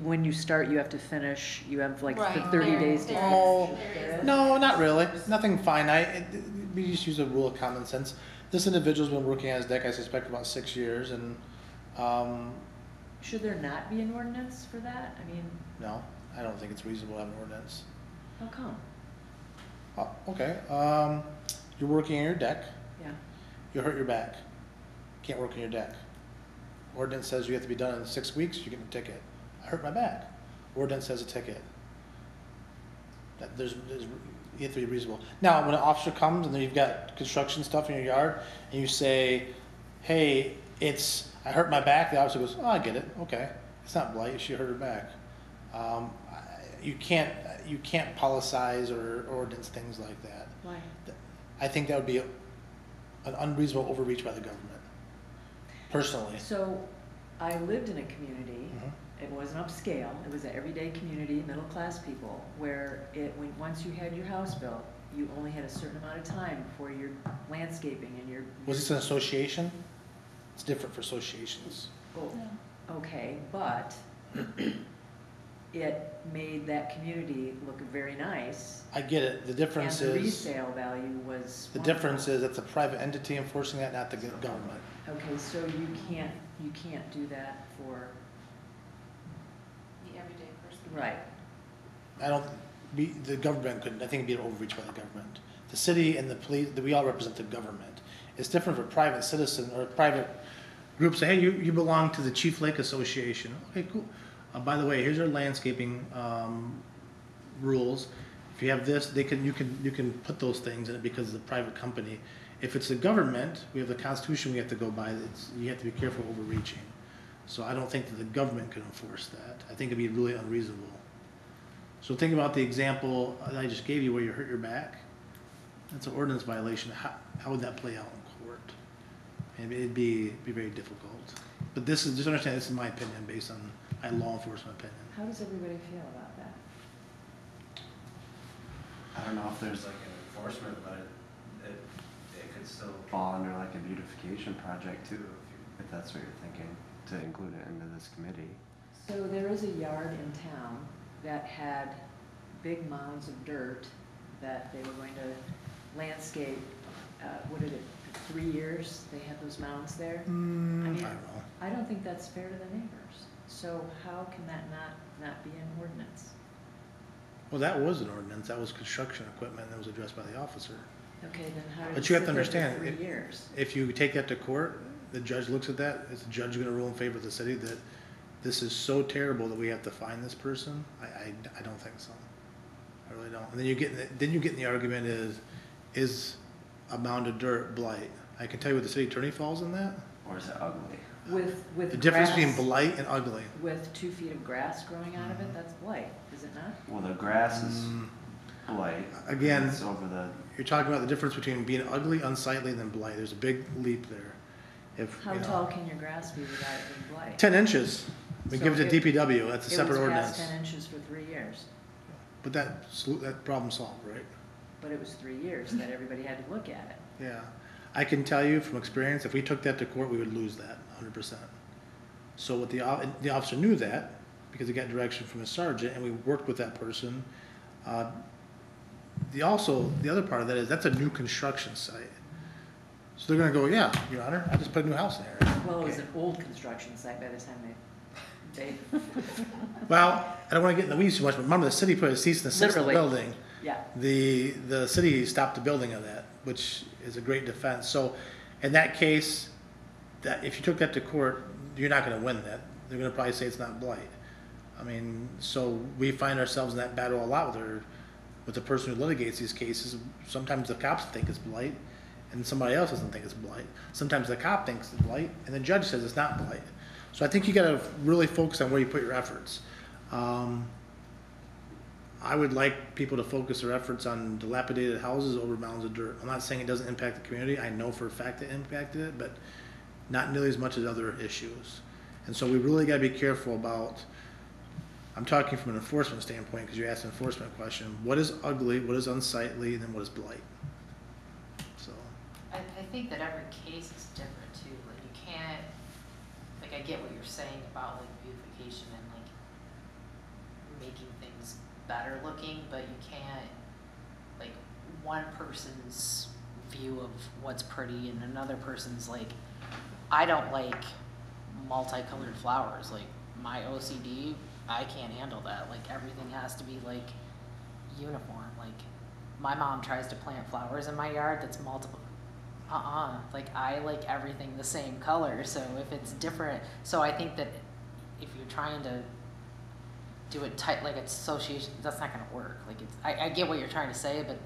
when you start, you have to finish, you have like Right, 30 there- days to there Oh, finish. no, not really. Nothing finite. We just use a rule of common sense. This individual's been working on his deck, I suspect, about 6 years, and Should there not be an ordinance for that? I mean, no, I don't think it's reasonable to have an ordinance. how come? Okay, you're working on your deck, Yeah. you hurt your back, can't work on your deck. Ordinance says you have to be done in 6 weeks, you get a ticket. I hurt my back. Ordinance says a ticket. You have to be reasonable. Now, when an officer comes and then you've got construction stuff in your yard, and you say, hey, I hurt my back, the officer goes, oh, I get it, okay. It's not blight, she hurt her back. You can't politicize or ordinance things like that. Why? I think that would be an unreasonable overreach by the government, personally. So, I lived in a community, Mhm. it wasn't upscale, it was an everyday community, middle-class people, where once you had your house built, you only had a certain amount of time for your landscaping and your. Was this an association? It's different for associations. Oh, okay, but it made that community look very nice. I get it. The difference And the is, resale value was. the wonderful. difference is it's a private entity enforcing that, not the government. Okay, so you can't do that for, The everyday person. right, The government couldn't, I think it'd be an overreach by the government. The city and the police, we all represent the government. It's different for private citizen or private groups say, hey, you belong to the Chief Lake Association. Okay, cool. By the way, here's our landscaping rules. If you have this, you can put those things in it because it's a private company. If it's the government, we have the Constitution we have to go by. You have to be careful overreaching. So I don't think that the government can enforce that. I think it'd be really unreasonable. So think about the example that I just gave you where you hurt your back. That's an ordinance violation. How would that play out in court? It'd be very difficult. But just understand, this is my opinion based on my law enforcement opinion. how does everybody feel about that? I don't know if there's like an enforcement, but it could still fall under like a beautification project too, if that's what you're thinking, to include it into this committee. So there is a yard in town that had big mounds of dirt that they were going to landscape, what did it, 3 years, they had those mounds there? I mean, don't know. I don't think that's fair to the neighbors. So how can that not be an ordinance? Well, that was an ordinance. That was construction equipment that was addressed by the officer. Okay, then how did it But you have to sit there for understand, 3 years? If you take that to court, the judge looks at that, is the judge gonna rule in favor of the city that this is so terrible that we have to find this person? I don't think so. I really don't. And then you get in the argument is a mound of dirt blight? I can tell you what the city attorney falls in that. Or is it ugly? With The difference between grass- blight and ugly. With 2 feet of grass growing out of it, that's blight, is it not? Well, the grass is blight. Again- It's over the, You're talking about the difference between being ugly, unsightly, and then blight. There's a big leap there. If, How you know, tall can your grass be without it being blight? 10 inches. We So give it to it- DPW, that's a separate It was ordinance. past 10 inches for 3 years, But that problem solved, right? but it was 3 years that everybody had to look at it. Yeah. I can tell you from experience, if we took that to court, we would lose that 100%. So what the officer knew that because he got direction from his sergeant and we worked with that person. The other part of that is that's a new construction site. So they're gonna go, yeah, Your Honor, I just put a new house in there. Well, it was Okay. an old construction site by the time they, Well, I don't wanna get in the weeds too much, but remember the city put a cease and desist on the Literally. building. yeah. The city stopped the building of that, which is a great defense. So in that case, that if you took that to court, you're not gonna win that. They're gonna probably say it's not blight. I mean, so we find ourselves in that battle a lot with the person who litigates these cases. Sometimes the cops think it's blight and somebody else doesn't think it's blight. Sometimes the cop thinks it's blight and the judge says it's not blight. So I think you gotta really focus on where you put your efforts. I would like people to focus their efforts on dilapidated houses over mounds of dirt. I'm not saying it doesn't impact the community. I know for a fact it impacted it, but not nearly as much as other issues. And so we really gotta be careful about, I'm talking from an enforcement standpoint, because you asked an enforcement question. What is ugly, what is unsightly, and then what is blight? So, I think that every case is different too, like you can't, like I get what you're saying about like beautification and like making things better looking, but you can't, like one person's view of what's pretty and another person's like, I don't like multicolored flowers, like my OCD, I can't handle that, like everything has to be like uniform, like my mom tries to plant flowers in my yard that's multiple, like I like everything the same color, so if it's different, so I think that if you're trying to do it tight, like it's association, that's not gonna work, like it's, I get what you're trying to say, but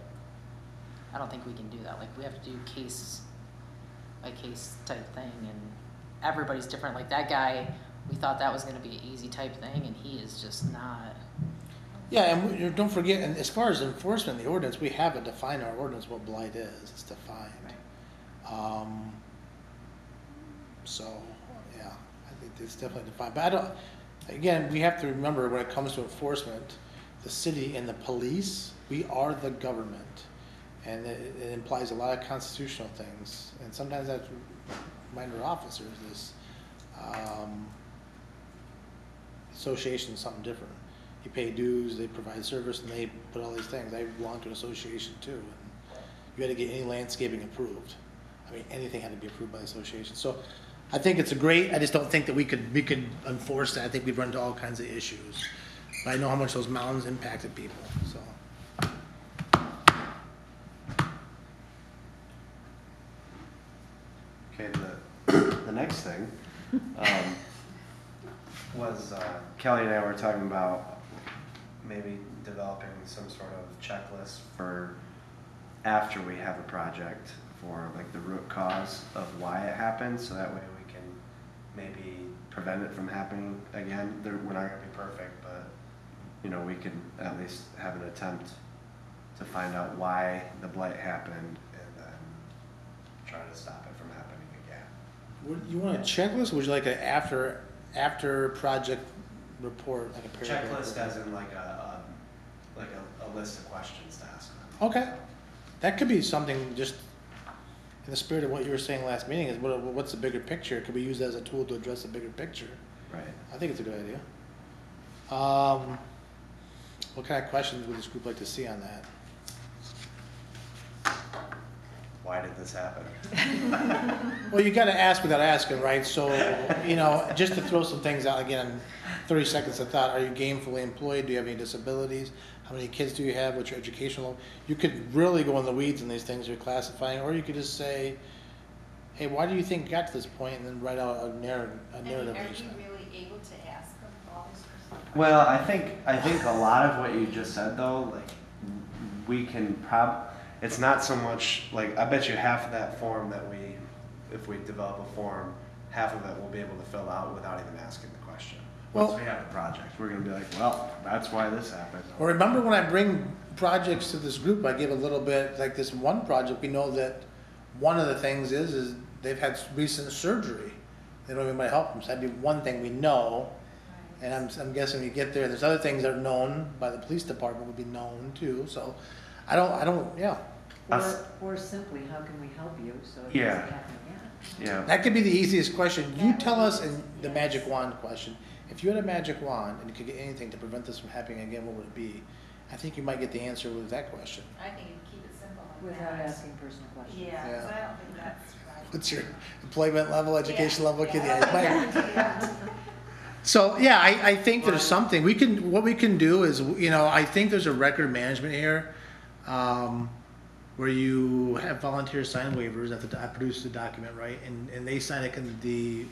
I don't think we can do that, like we have to do case by case type thing, and everybody's different, like that guy, we thought that was gonna be an easy type thing, and he is just not. yeah, and don't forget, and as far as enforcement, the ordinance, we have it defined in our ordinance what blight is, it's defined. So, yeah, I think it's definitely defined, but I don't, again, we have to remember when it comes to enforcement, the city and the police, we are the government. And it implies a lot of constitutional things, and sometimes that's remind our officers is, association is something different. You pay dues, they provide service, and they put all these things, they belong to an association too, and you had to get any landscaping approved. I mean, anything had to be approved by the association, so I think it's I just don't think that we could enforce that. I think we've run into all kinds of issues, but I know how much those mountains impacted people, so. okay, the next thing, was, Kelly and I were talking about maybe developing some sort of checklist for after we have a project for like the root cause of why it happened, so that way we can maybe prevent it from happening again. We're not gonna be perfect, but, you know, we can at least have an attempt to find out why the blight happened and then try to stop it from happening again. You want a checklist, or would you like an after project report, like a paragraph? Checklist as in like a list of questions to ask them. Okay, that could be something just in the spirit of what you were saying last meeting, is what's the bigger picture? It could be used as a tool to address the bigger picture. Right. I think it's a good idea. What kind of questions would this group like to see on that? Why did this happen? Well, you gotta ask without asking, right? So, you know, just to throw some things out, again, 30 seconds of thought, are you gainfully employed? Do you have any disabilities? How many kids do you have? What's your educational level? You could really go in the weeds in these things you're classifying, or you could just say, hey, why do you think you got to this point, and then write out a narrative. I mean, are you really able to ask them all these questions? Well, I think a lot of what you just said though, like, we can it's not so much, like, I bet you half of that form that if we develop a form, half of it we'll be able to fill out without even asking the question. Once Well- we have the project, we're gonna be like, well, that's why this happened. Well, remember when I bring projects to this group, I give a little bit, like this one project, we know that one of the things is they've had recent surgery. They don't have anybody to help them, so that'd be one thing we know. And I'm guessing you get there, there's other things that are known by the police department would be known too, so I don't, yeah. Or simply, how can we help you so it Yeah. doesn't happen again? Yeah. That could be the easiest question. You tell us in the magic wand question. If you had a magic wand and you could get anything to prevent this from happening again, what would it be? I think you might get the answer with that question. I think you keep it simple like Without that. asking personal questions. Yeah, Yeah. 'cause I don't think that's right. What's your employment level, education Yeah, level? Kid? yeah. Yeah, it might- So, yeah, I think there's something, what we can do is, I think there's a record management here, where you have volunteers sign waivers, I produce the document, right, and they sign it, the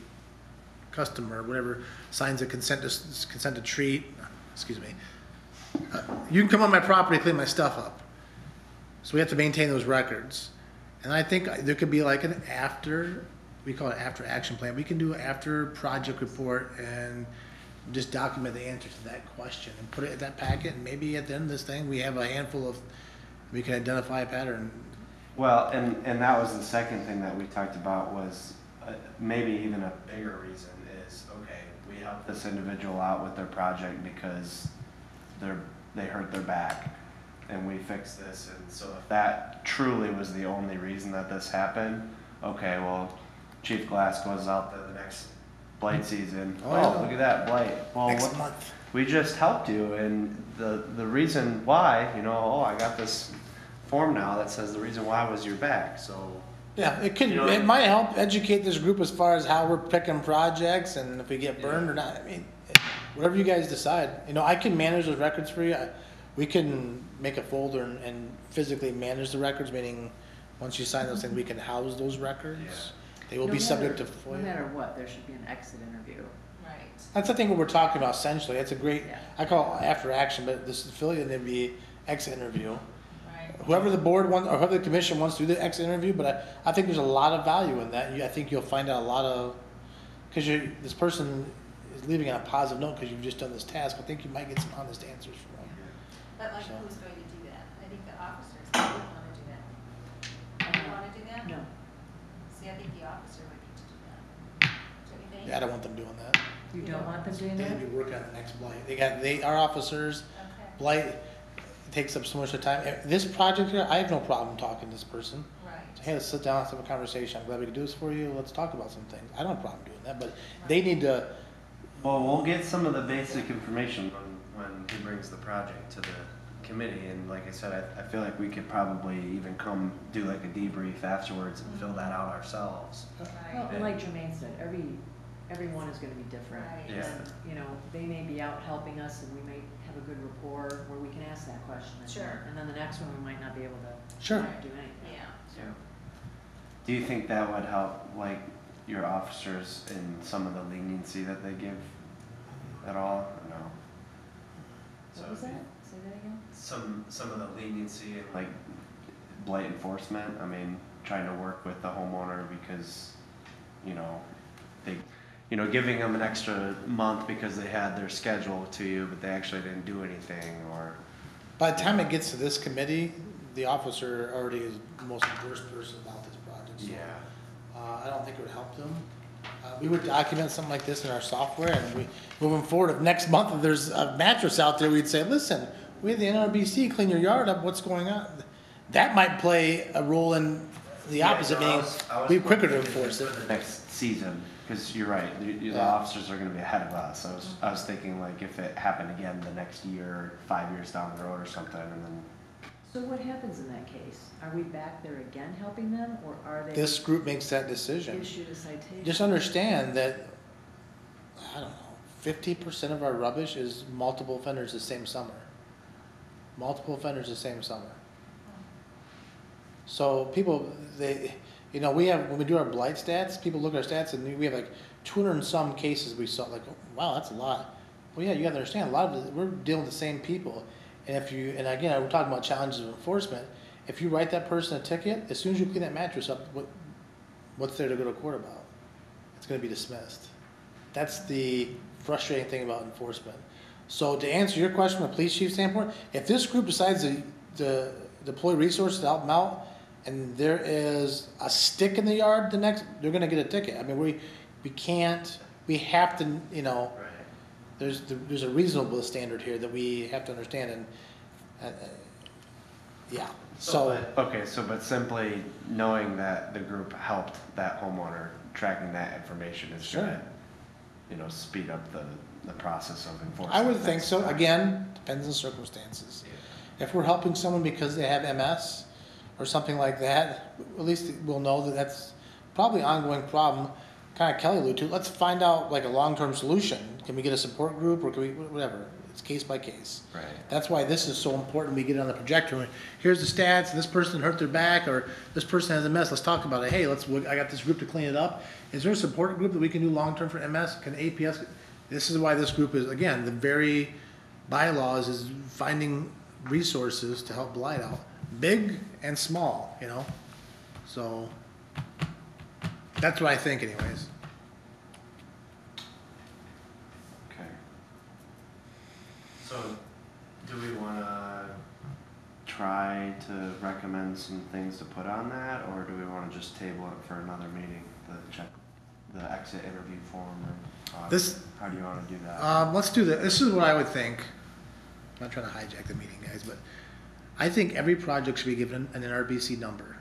customer, whatever, signs a consent to treat, excuse me. You can come on my property, clean my stuff up. So we have to maintain those records. And I think there could be like we call it after action plan. We can do an after project report and just document the answer to that question and put it in that packet. And maybe at the end of this thing, we have a handful of, we can identify a pattern. Well, and that was the second thing that we talked about was maybe even a bigger reason is, okay, we helped this individual out with their project because they hurt their back and we fixed this. And so if that truly was the only reason that this happened, okay, well, Chief Glass goes out the next blight season. Oh, yeah. Look at that blight. Well, Next month. we just helped you, and the reason why, I got this form now that says the reason why was your back, so. Yeah, it might help educate this group as far as how we're picking projects and if we get burned or not. I mean, whatever you guys decide. I can manage those records for you. We can make a folder and physically manage the records, meaning once you sign those things, we can house those records. Yeah. They will No be subject to matter- FOIA. No matter what, there should be an exit interview. Right. That's I think what we're talking about essentially. It's a great, Yeah. I call it after action, but this affiliate would be exit interview. Right. Whoever the board wants, or whoever the commission wants to do the exit interview, but I think there's a lot of value in that. I think you'll find out a lot of, because this person is leaving on a positive note because you've just done this task. I think you might get some honest answers from them. But like, So. who's going to do that? I think the officers would want to do that. Do you want to do that? No, See, I think the officer would need to do that. Don't you think? Yeah, I don't want them doing that. you don't want them doing They'd that? be working on the next blight. Our officers, Okay, blight takes up so much of time. This project here, I have no problem talking to this person. right. Hey, let's sit down, let's have a conversation. I'm glad we could do this for you. Let's talk about some things. I don't have a problem doing that, but they need to, Well, we'll get some of the basic information when he brings the project to the committee, and like I said, I feel like we could probably even come do like a debrief afterwards and fill that out ourselves. Well, Right. and like Jermaine said, everyone is gonna be different. Right. Yeah. And, they may be out helping us and we may have a good rapport where we can ask that question. Sure. And then the next one, we might not be able to Sure. do anything. Yeah. Yeah. Do you think that would help, like, your officers in some of the leniency that they give at all, or no? What was that? Say that again? Some of the leniency and like blight enforcement, I mean, trying to work with the homeowner because, giving them an extra month because they had their schedule to you, but they actually didn't do anything, or. by the time it gets to this committee, the officer already is the most adverse person about this project. So, I don't think it would help them. We would document something like this in our software, and moving forward, if next month if there's a mattress out there, we'd say, listen, we have the NRBC clean your yard up, what's going on? That might play a role in the opposite, meaning we're quicker to enforce it. Next season, because you're right, the Yeah. officers are gonna be ahead of us. I was thinking like if it happened again the next year, 5 years down the road or something, and then. So what happens in that case? Are we back there again helping them, or are they This group makes that decision. issued a citation? Just understand that, I don't know, 50% of our rubbish is multiple offenders the same summer. Multiple offenders the same summer. So people, You know, we have, when we do our blight stats, people look at our stats and we have like 200 and some cases we saw, like, wow, that's a lot. Well, yeah, you gotta understand, a lot of it, we're dealing with the same people. And if you, and again, we're talking about challenges of enforcement. If you write that person a ticket, as soon as you clean that mattress up, what's there to go to court about? It's gonna be dismissed. That's the frustrating thing about enforcement. So to answer your question from a police chief standpoint, if this group decides to deploy resources to help them out, and there is a stick in the yard they're gonna get a ticket. I mean, we have to, you know, Right. there's a reasonable standard here that we have to understand, and yeah. So But simply knowing that the group helped that homeowner, tracking that information is Sure. gonna, you know, speed up the process of enforcement. I would think next so. time. Again, depends on circumstances. If we're helping someone because they have MS or something like that, at least we'll know that that's probably an ongoing problem. Kind of Kelly alluded to, let's find out like a long-term solution. Can we get a support group or can we, whatever, it's case by case. Right. That's why this is so important, we get it on the projector. Here's the stats, and this person hurt their back, or this person has MS, let's talk about it. Hey, I got this group to clean it up. Is there a support group that we can do long-term for MS? Can APS, this is why this group is, again, the very bylaws is finding resources to help blight out, big and small, you know? So, that's what I think anyways. Okay. So, do we wanna try to recommend some things to put on that, or do we wanna just table it for another meeting, the exit interview form, or how do you wanna do that? Let's do that. This is what I would think. I'm not trying to hijack the meeting, guys, but I think every project should be given an NRBC number.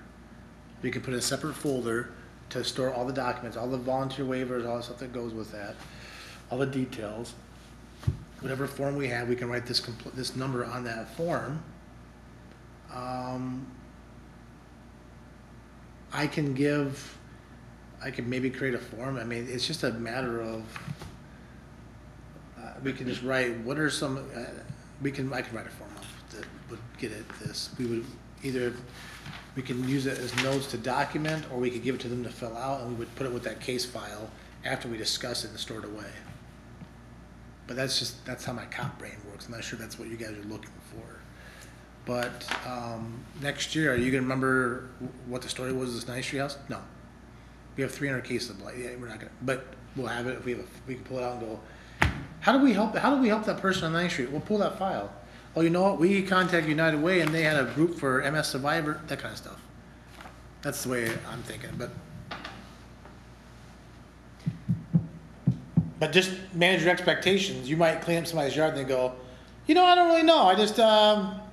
We could put a separate folder to store all the documents, all the volunteer waivers, all the stuff that goes with that, all the details. Whatever form we have, we can write this number on that form. I can maybe create a form. I mean, it's just a matter of, we can just write, what are some, I can write a form up that would get at this. We would either, we can use it as notes to document, or we could give it to them to fill out, and we would put it with that case file after we discuss it and store it away. But that's how my cop brain works. I'm not sure that's what you guys are looking for. But next year, are you gonna remember what the story was of this Ninth Street house? No. We have 300 cases of blight. Yeah, we're not gonna, but we'll have it if we can pull it out and go, how do we help that person on Ninth Street? We'll pull that file. Oh, you know what? We contact United Way and they had a group for MS survivor, that kind of stuff. That's the way I'm thinking, but just manage your expectations. You might clean up somebody's yard and they go, you know, I don't really know. I just haven't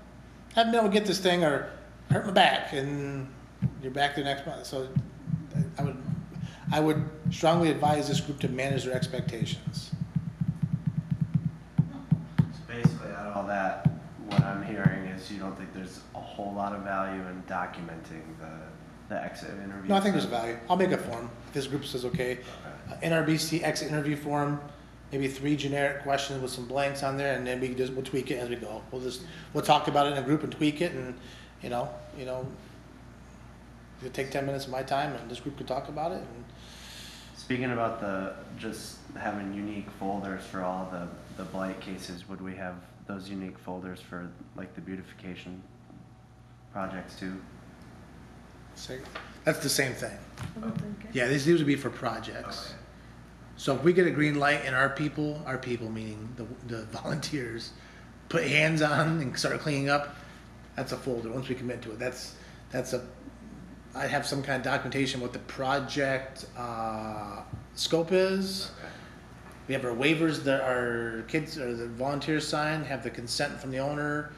been able to get this thing, or hurt my back, and you're back the next month. So I would strongly advise this group to manage their expectations. So basically, out of all that, what I'm hearing is you don't think there's a whole lot of value in documenting the exit interview? No, I think there's value. I'll make a form if this group says okay. NRBC exit interview form, maybe 3 generic questions with some blanks on there, and then we'll tweak it as we go. We'll talk about it in a group and tweak it, and you know, it'll take 10 minutes of my time, and this group could talk about it. And speaking about just having unique folders for all the blight cases, would we have those unique folders for like the beautification projects too? that's the same thing. Okay. Yeah, these would be for projects. Okay. So if we get a green light and our people meaning the volunteers, put hands on and start cleaning up, that's a folder. Once we commit to it, I have some kind of documentation what the project scope is. Okay. We have our waivers that our kids or the volunteers sign, have the consent from the owner,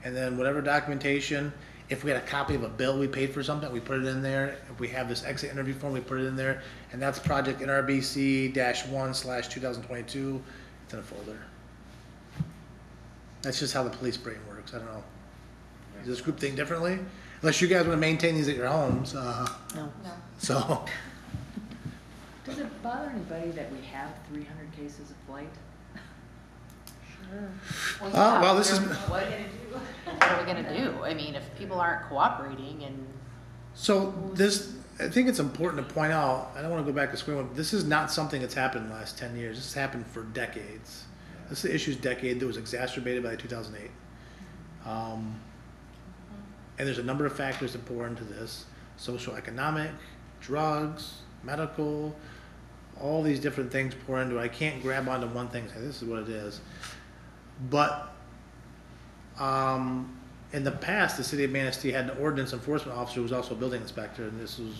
and then whatever documentation. If we had a copy of a bill we paid for something, we put it in there. If we have this exit interview form, we put it in there. And that's project NRBC-1/2022. It's in a folder. That's just how the police brain works. I don't know. Does this group think differently? Unless you guys want to maintain these at your homes. No. No. So, Does it bother anybody that we have 300 cases of blight? this is. What are we gonna do? I mean, if people aren't cooperating and So this, I think it's important to point out, I don't wanna go back to square one, this is not something that's happened in the last 10 years, this has happened for decades. This issue's decade that was exacerbated by 2008. And there's a number of factors that pour into this, social, economic, drugs, medical, all these different things pour into it. I can't grab onto one thing and say, this is what it is. But, in the past, the city of Manistee had an ordinance enforcement officer who was also a building inspector, and this was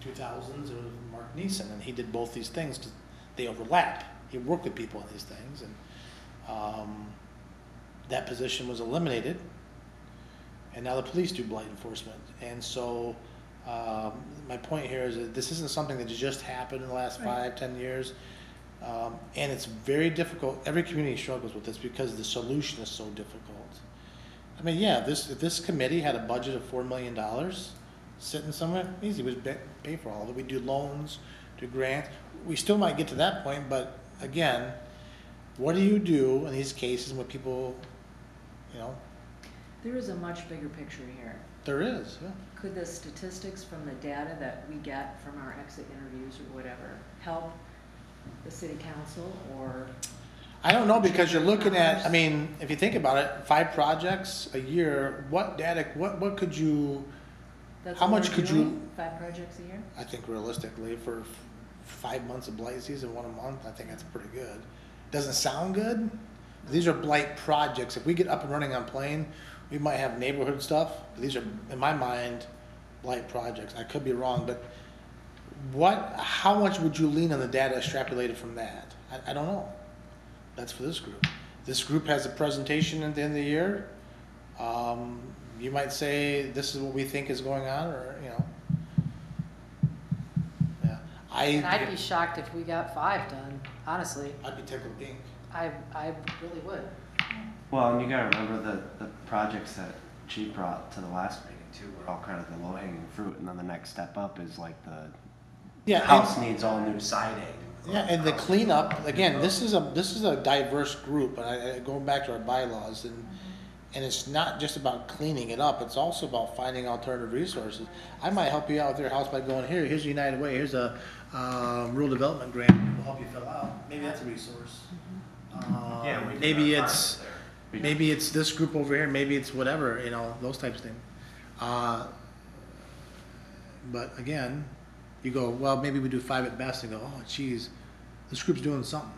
2000s, it was Mark Neeson, and he did both these things because they overlap. He worked with people on these things, and that position was eliminated, and now the police do blight enforcement. And so my point here is that this isn't something that just happened in the last 5-10 years, and it's very difficult. Every community struggles with this because the solution is so difficult. I mean, yeah, if this committee had a budget of $4 million sitting somewhere, easy, we would pay for all of it. We do loans, do grants. We still might get to that point, but again, what do you do in these cases when people, you know? There is a much bigger picture here. There is, yeah. Could the statistics from the data that we get from our exit interviews or whatever help the city council or? I don't know, because you're looking at, I mean, if you think about it, 5 projects a year, what data, what could you, That's how what much we're could doing? you, 5 projects a year? I think realistically, for 5 months of blight season, 1 a month, I think that's pretty good. Doesn't sound good? These are blight projects. If we get up and running on Plain, we might have neighborhood stuff. These are, in my mind, blight projects. I could be wrong, but how much would you lean on the data extrapolated from that? I don't know. That's for this group. This group has a presentation at the end of the year. You might say, this is what we think is going on, or, you know. Yeah. And I'd be shocked if we got 5 done, honestly. I'd be tickled pink. I really would. Well, and you gotta remember the projects that Chief brought to the last meeting too were all kind of the low-hanging fruit, and then the next step up is like the house needs all new siding. Yeah, and the cleanup, again, this is a diverse group, and going back to our bylaws, and it's not just about cleaning it up, it's also about finding alternative resources. I might help you out with your house by going, here's a United Way, here's a rural development grant, we'll help you fill out, maybe that's a resource. Yeah, Maybe it's this group over here, maybe it's whatever, you know, those types of things. But again, you go, well, maybe we do 5 at best, and go, oh, geez, this group's doing something.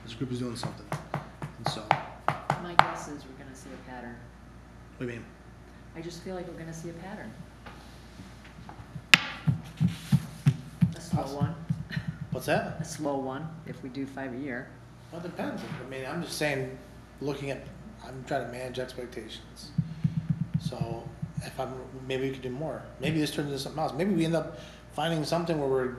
This group is doing something. And so, My guess is we're gonna see a pattern. what do you mean? I just feel like we're gonna see a pattern. A slow one. What's that? A slow one, if we do 5 a year. Well, it depends. I mean, I'm just saying, I'm trying to manage expectations. So maybe we could do more. Maybe this turns into something else. Maybe we end up finding something where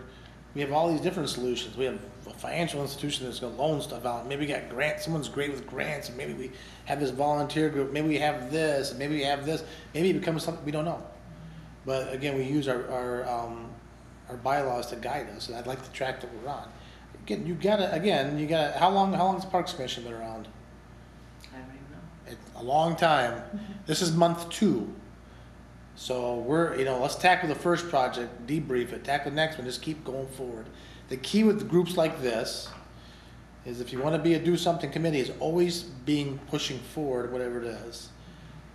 we have all these different solutions. We have a financial institution that's gonna loan stuff out. Maybe we got grants, someone's great with grants, and maybe we have this volunteer group, maybe we have this, and maybe we have this. Maybe it becomes something, we don't know. But again, we use our bylaws to guide us, and I'd like the track that we're on. Again, you gotta, how long has the Parks Commission been around? I don't even know. It's a long time. This is month 2. So let's tackle the first project, debrief it, tackle the next one, just keep going forward. The key with groups like this is if you want to be a do something committee, is always pushing forward, whatever it is.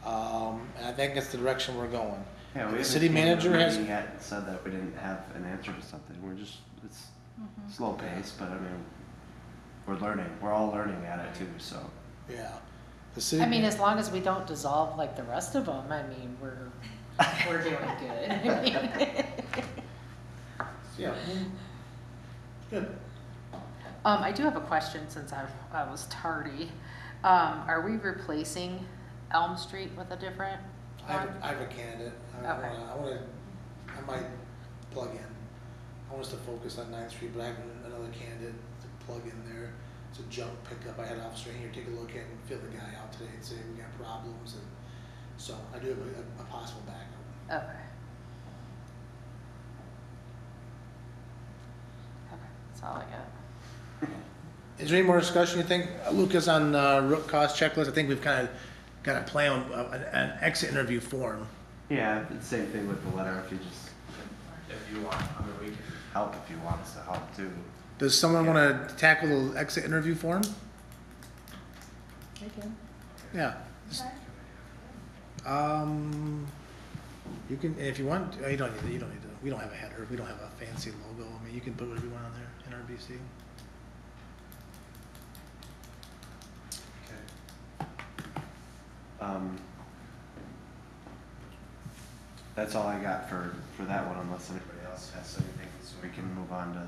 And I think that's the direction we're going. Yeah, we The city manager has yet said that we didn't have an answer to something. It's slow pace, but I mean, we're learning. We're all learning at it too. So yeah. The city. I mean, as long as we don't dissolve like the rest of them, I mean, we're doing good. Yeah. Good. I do have a question since I was tardy. Are we replacing Elm Street with a different I one? have a candidate. Okay. I might plug in. I want us to focus on 9th Street, but I have another candidate to plug in there. It's a junk pickup. I had an officer here take a look at it and fill the guy out today and say we got problems, and so I do have a possible backup. Okay. Okay, that's all I got. Is there any more discussion you think, Lucas, on root cause checklist? I think we've kind of got a plan, an exit interview form. Yeah, it's the same thing with the letter, if you just, if you want, I mean, we can help if you want us to help too. Does someone wanna tackle the exit interview form? I can. Yeah. You can, if you want, you don't need to, we don't have a header, we don't have a fancy logo, I mean, you can put whatever you want on there, NRBC. That's all I got for that one, unless anybody else has anything, so we can move on to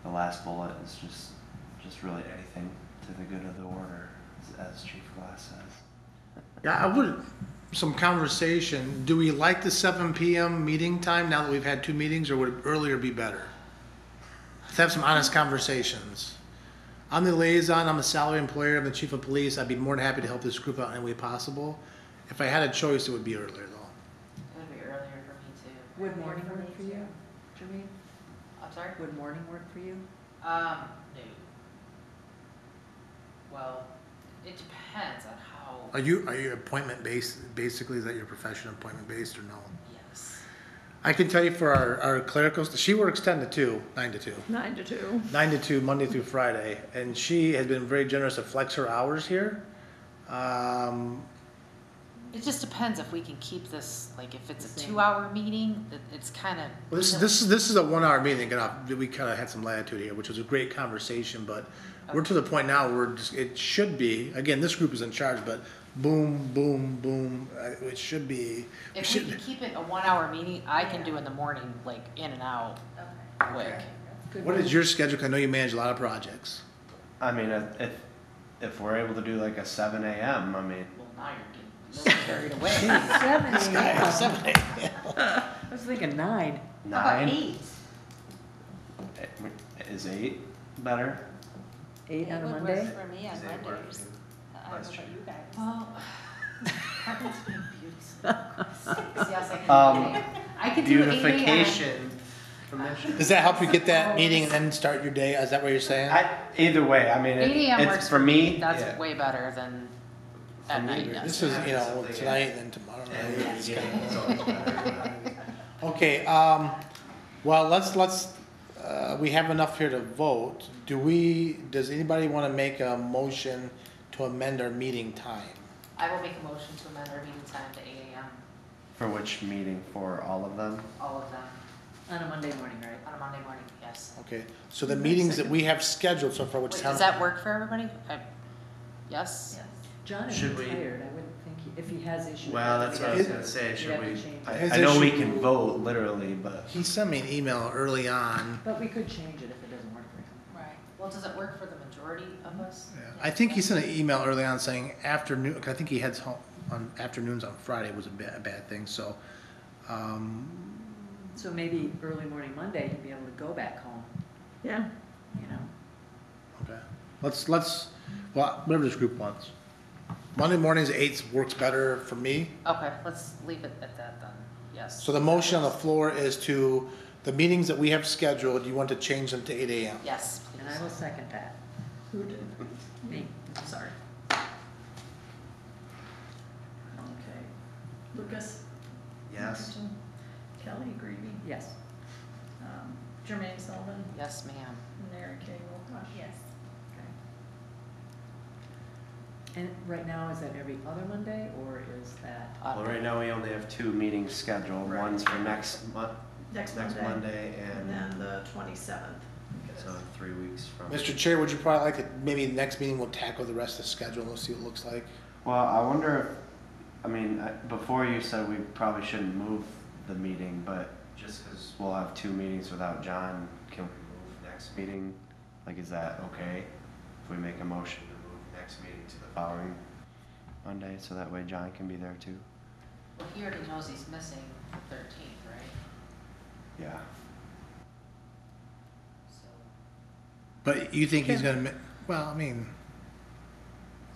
the last bullet. It's just really anything to the good of the order, as Chief Glass says. Yeah, I would, some conversation, do we like the 7 PM meeting time now that we've had 2 meetings, or would earlier be better? Let's have some honest conversations. I'm the liaison, I'm a salary employer, I'm the chief of police, I'd be more than happy to help this group out in any way possible. If I had a choice, it would be earlier though. It would be earlier for me too. Would morning work for you, Jermaine? I'm sorry? Would morning work for you? No. Well, it depends on how, Are you appointment based, basically, is that your profession appointment based or no? yes. I can tell you for our clericals, she works 10 to 2, 9 to 2. 9 to 2. 9 to 2, Monday through Friday, and she has been very generous to flex her hours here. It just depends if we can keep this, like if it's a Same. 2-hour meeting, it's kind of. Well, this is a 1 hour meeting, and we kind of had some latitude here, which was a great conversation, but we're to the point now where it should be, again, this group is in charge, but boom, boom, boom, it should be. If we can keep it a 1-hour meeting, I can do in the morning, like in and out, quick. Good What one. is your schedule? 'Cause I know you manage a lot of projects. I mean, if we're able to do like a 7 AM, I mean, Well, now you're getting a little carried away. 7 a.m. 7 a.m. I was thinking 9. 9? Is 8 better? 8 on a It would Monday? work for me on Does it work Mondays. for you? I don't know about you guys. Well, happens to be beautiful. Yes, I can Um, do 8 a.m. I can do 8 a.m. Beautification Commission. Does that help you get that meeting and then start your day? Is that what you're saying? Either way, I mean, 8 a.m. it's works for me. That's yeah. way better than at me, night. yeah. Yes. This is, tonight and then tomorrow night. Yeah, It's yeah, kinda- it's always better. Okay, well, let's, we have enough here to vote. Does anybody want to make a motion to amend our meeting time? I will make a motion to amend our meeting time to 8 a.m. For which meeting? For all of them? All of them On a Monday morning, right? on a Monday morning. Yes. Okay, so the meetings that we have scheduled so far, which Wait, time? does that work for everybody? Yes. John is Should we- retired, I wouldn't think, if he has issues. Well, that's what I was we'd gonna say. have Should to we? change I, it. His I know we issue- can vote literally, but He sent me an email early on. But we could change it if it doesn't work for him. Right. Well, does it work for the majority of us? Yeah, I think he sent an email early on saying afternoon, 'cause I think he heads home on afternoons on Friday was a bad thing, so. So maybe early morning Monday, he'd be able to go back home, Yeah. you know? Okay, well, whatever this group wants. Monday mornings, 8 works better for me. Okay, let's leave it at that then. Yes. So the motion on the floor is to, the meetings that we have scheduled, you want to change them to 8 a.m.? Yes, And I please. will second that. Who did? Me. Sorry. Okay. Lucas? yes. Pinkerton, Kelly Greavy? Yes. Jermaine Sullivan? Yes, ma'am. Mary Kay Wilcox? Yes. Okay. And right now, is that every other Monday, or is that? Well, right now we only have 2 meetings scheduled. Right. One's for next Next next Monday. Monday, And and then the 27th. so 3 weeks from. Mr. Chair, would you probably like to, maybe the next meeting we'll tackle the rest of the schedule, we'll see what it looks like. Well, I wonder if, I mean, before you said we probably shouldn't move the meeting, but just because we'll have 2 meetings without John, can we move next meeting? Like, is that okay? If we make a motion to move next meeting to the following Monday, so that way John can be there too? Well, he already knows he's missing the 13th, right? Yeah. So, But you think he's gonna, well, I mean,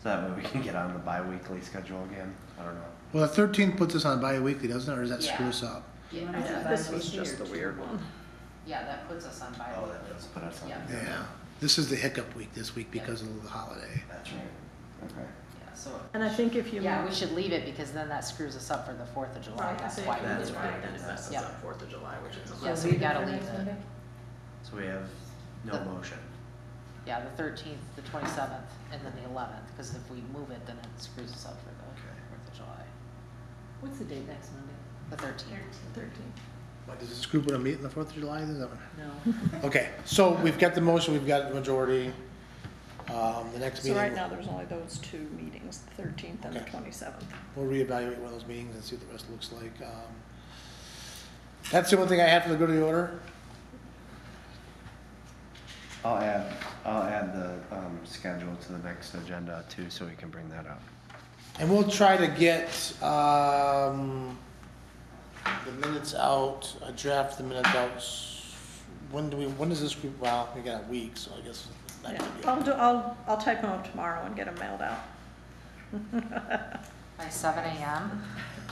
So that way we can get on the bi-weekly schedule again? I don't know. well, the 13th puts us on bi-weekly, doesn't it, or does that screw Yeah. us up? You yeah, wanna do Yeah, that this was weekly just or a weird one. yeah, that puts us on Oh, bi-weekly. that does put us on. Yeah. Yeah, this is the hiccup week this week because of the holiday. That's right. Okay. Yes. So, And I think if you. yeah, we should leave it because then that screws us up for the 4th of July. Right, That's so why if we you did leave why. it, then it messes Yeah. up 4th of July, which is. Yeah, so we gotta for leave next it. Monday? So we have no The- motion. Yeah, the 13th, the 27th, and then the 11th, because if we move it, then it screws us up for the Okay. 4th of July. What's the date next Monday? The 13th. 13. What, does this group want to meet on the 4th of July? Is that what- No. Okay, so we've got the motion, we've got the majority. The next So meeting. right now, there's only those 2 meetings, the 13th and the Okay. 27th. We'll reevaluate one of those meetings and see what the rest looks like. That's the only thing I have for the good of the order. I'll add the schedule to the next agenda too, so we can bring that up. And we'll try to get, the minutes out, draft the minutes out. When does this group, well, we got a week, so I guess. Not Yeah, gonna be- I'll type them up tomorrow and get them mailed out. By 7 a.m.?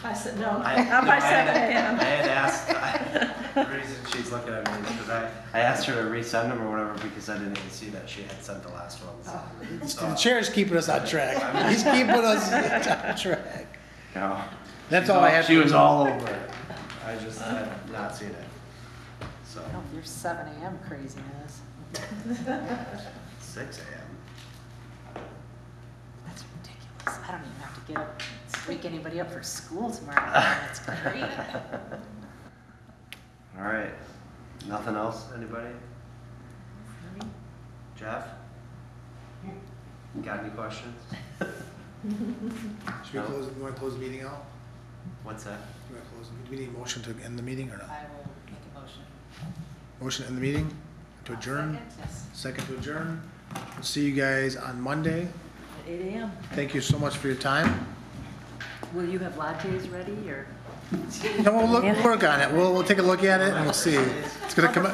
I said, no, I- not no, by I 7 had- a.m. I had asked, the reason she's looking at me is because I asked her to resend them or whatever because I didn't even see that she had sent the last one. So, The chair's keeping us on track. He's keeping us on track. no. That's She's all I have. She to was do. all over it. I just had not seen it. So, Oh, your 7 a.m. craziness. 6 a.m. That's ridiculous. I don't even have to get up, wake anybody up for school tomorrow morning. That's great. All right. Nothing else, anybody? Jeff? Got any questions? Should we close, you wanna close the meeting out? What's that? Do we need a motion to end the meeting or not? I will make a motion. Motion to end the meeting, to adjourn, Yes. second to adjourn. We'll see you guys on Monday. At 8 a.m. Thank you so much for your time. Will you have lattes ready or? And we'll work on it. We'll take a look at it and we'll see. It's gonna come,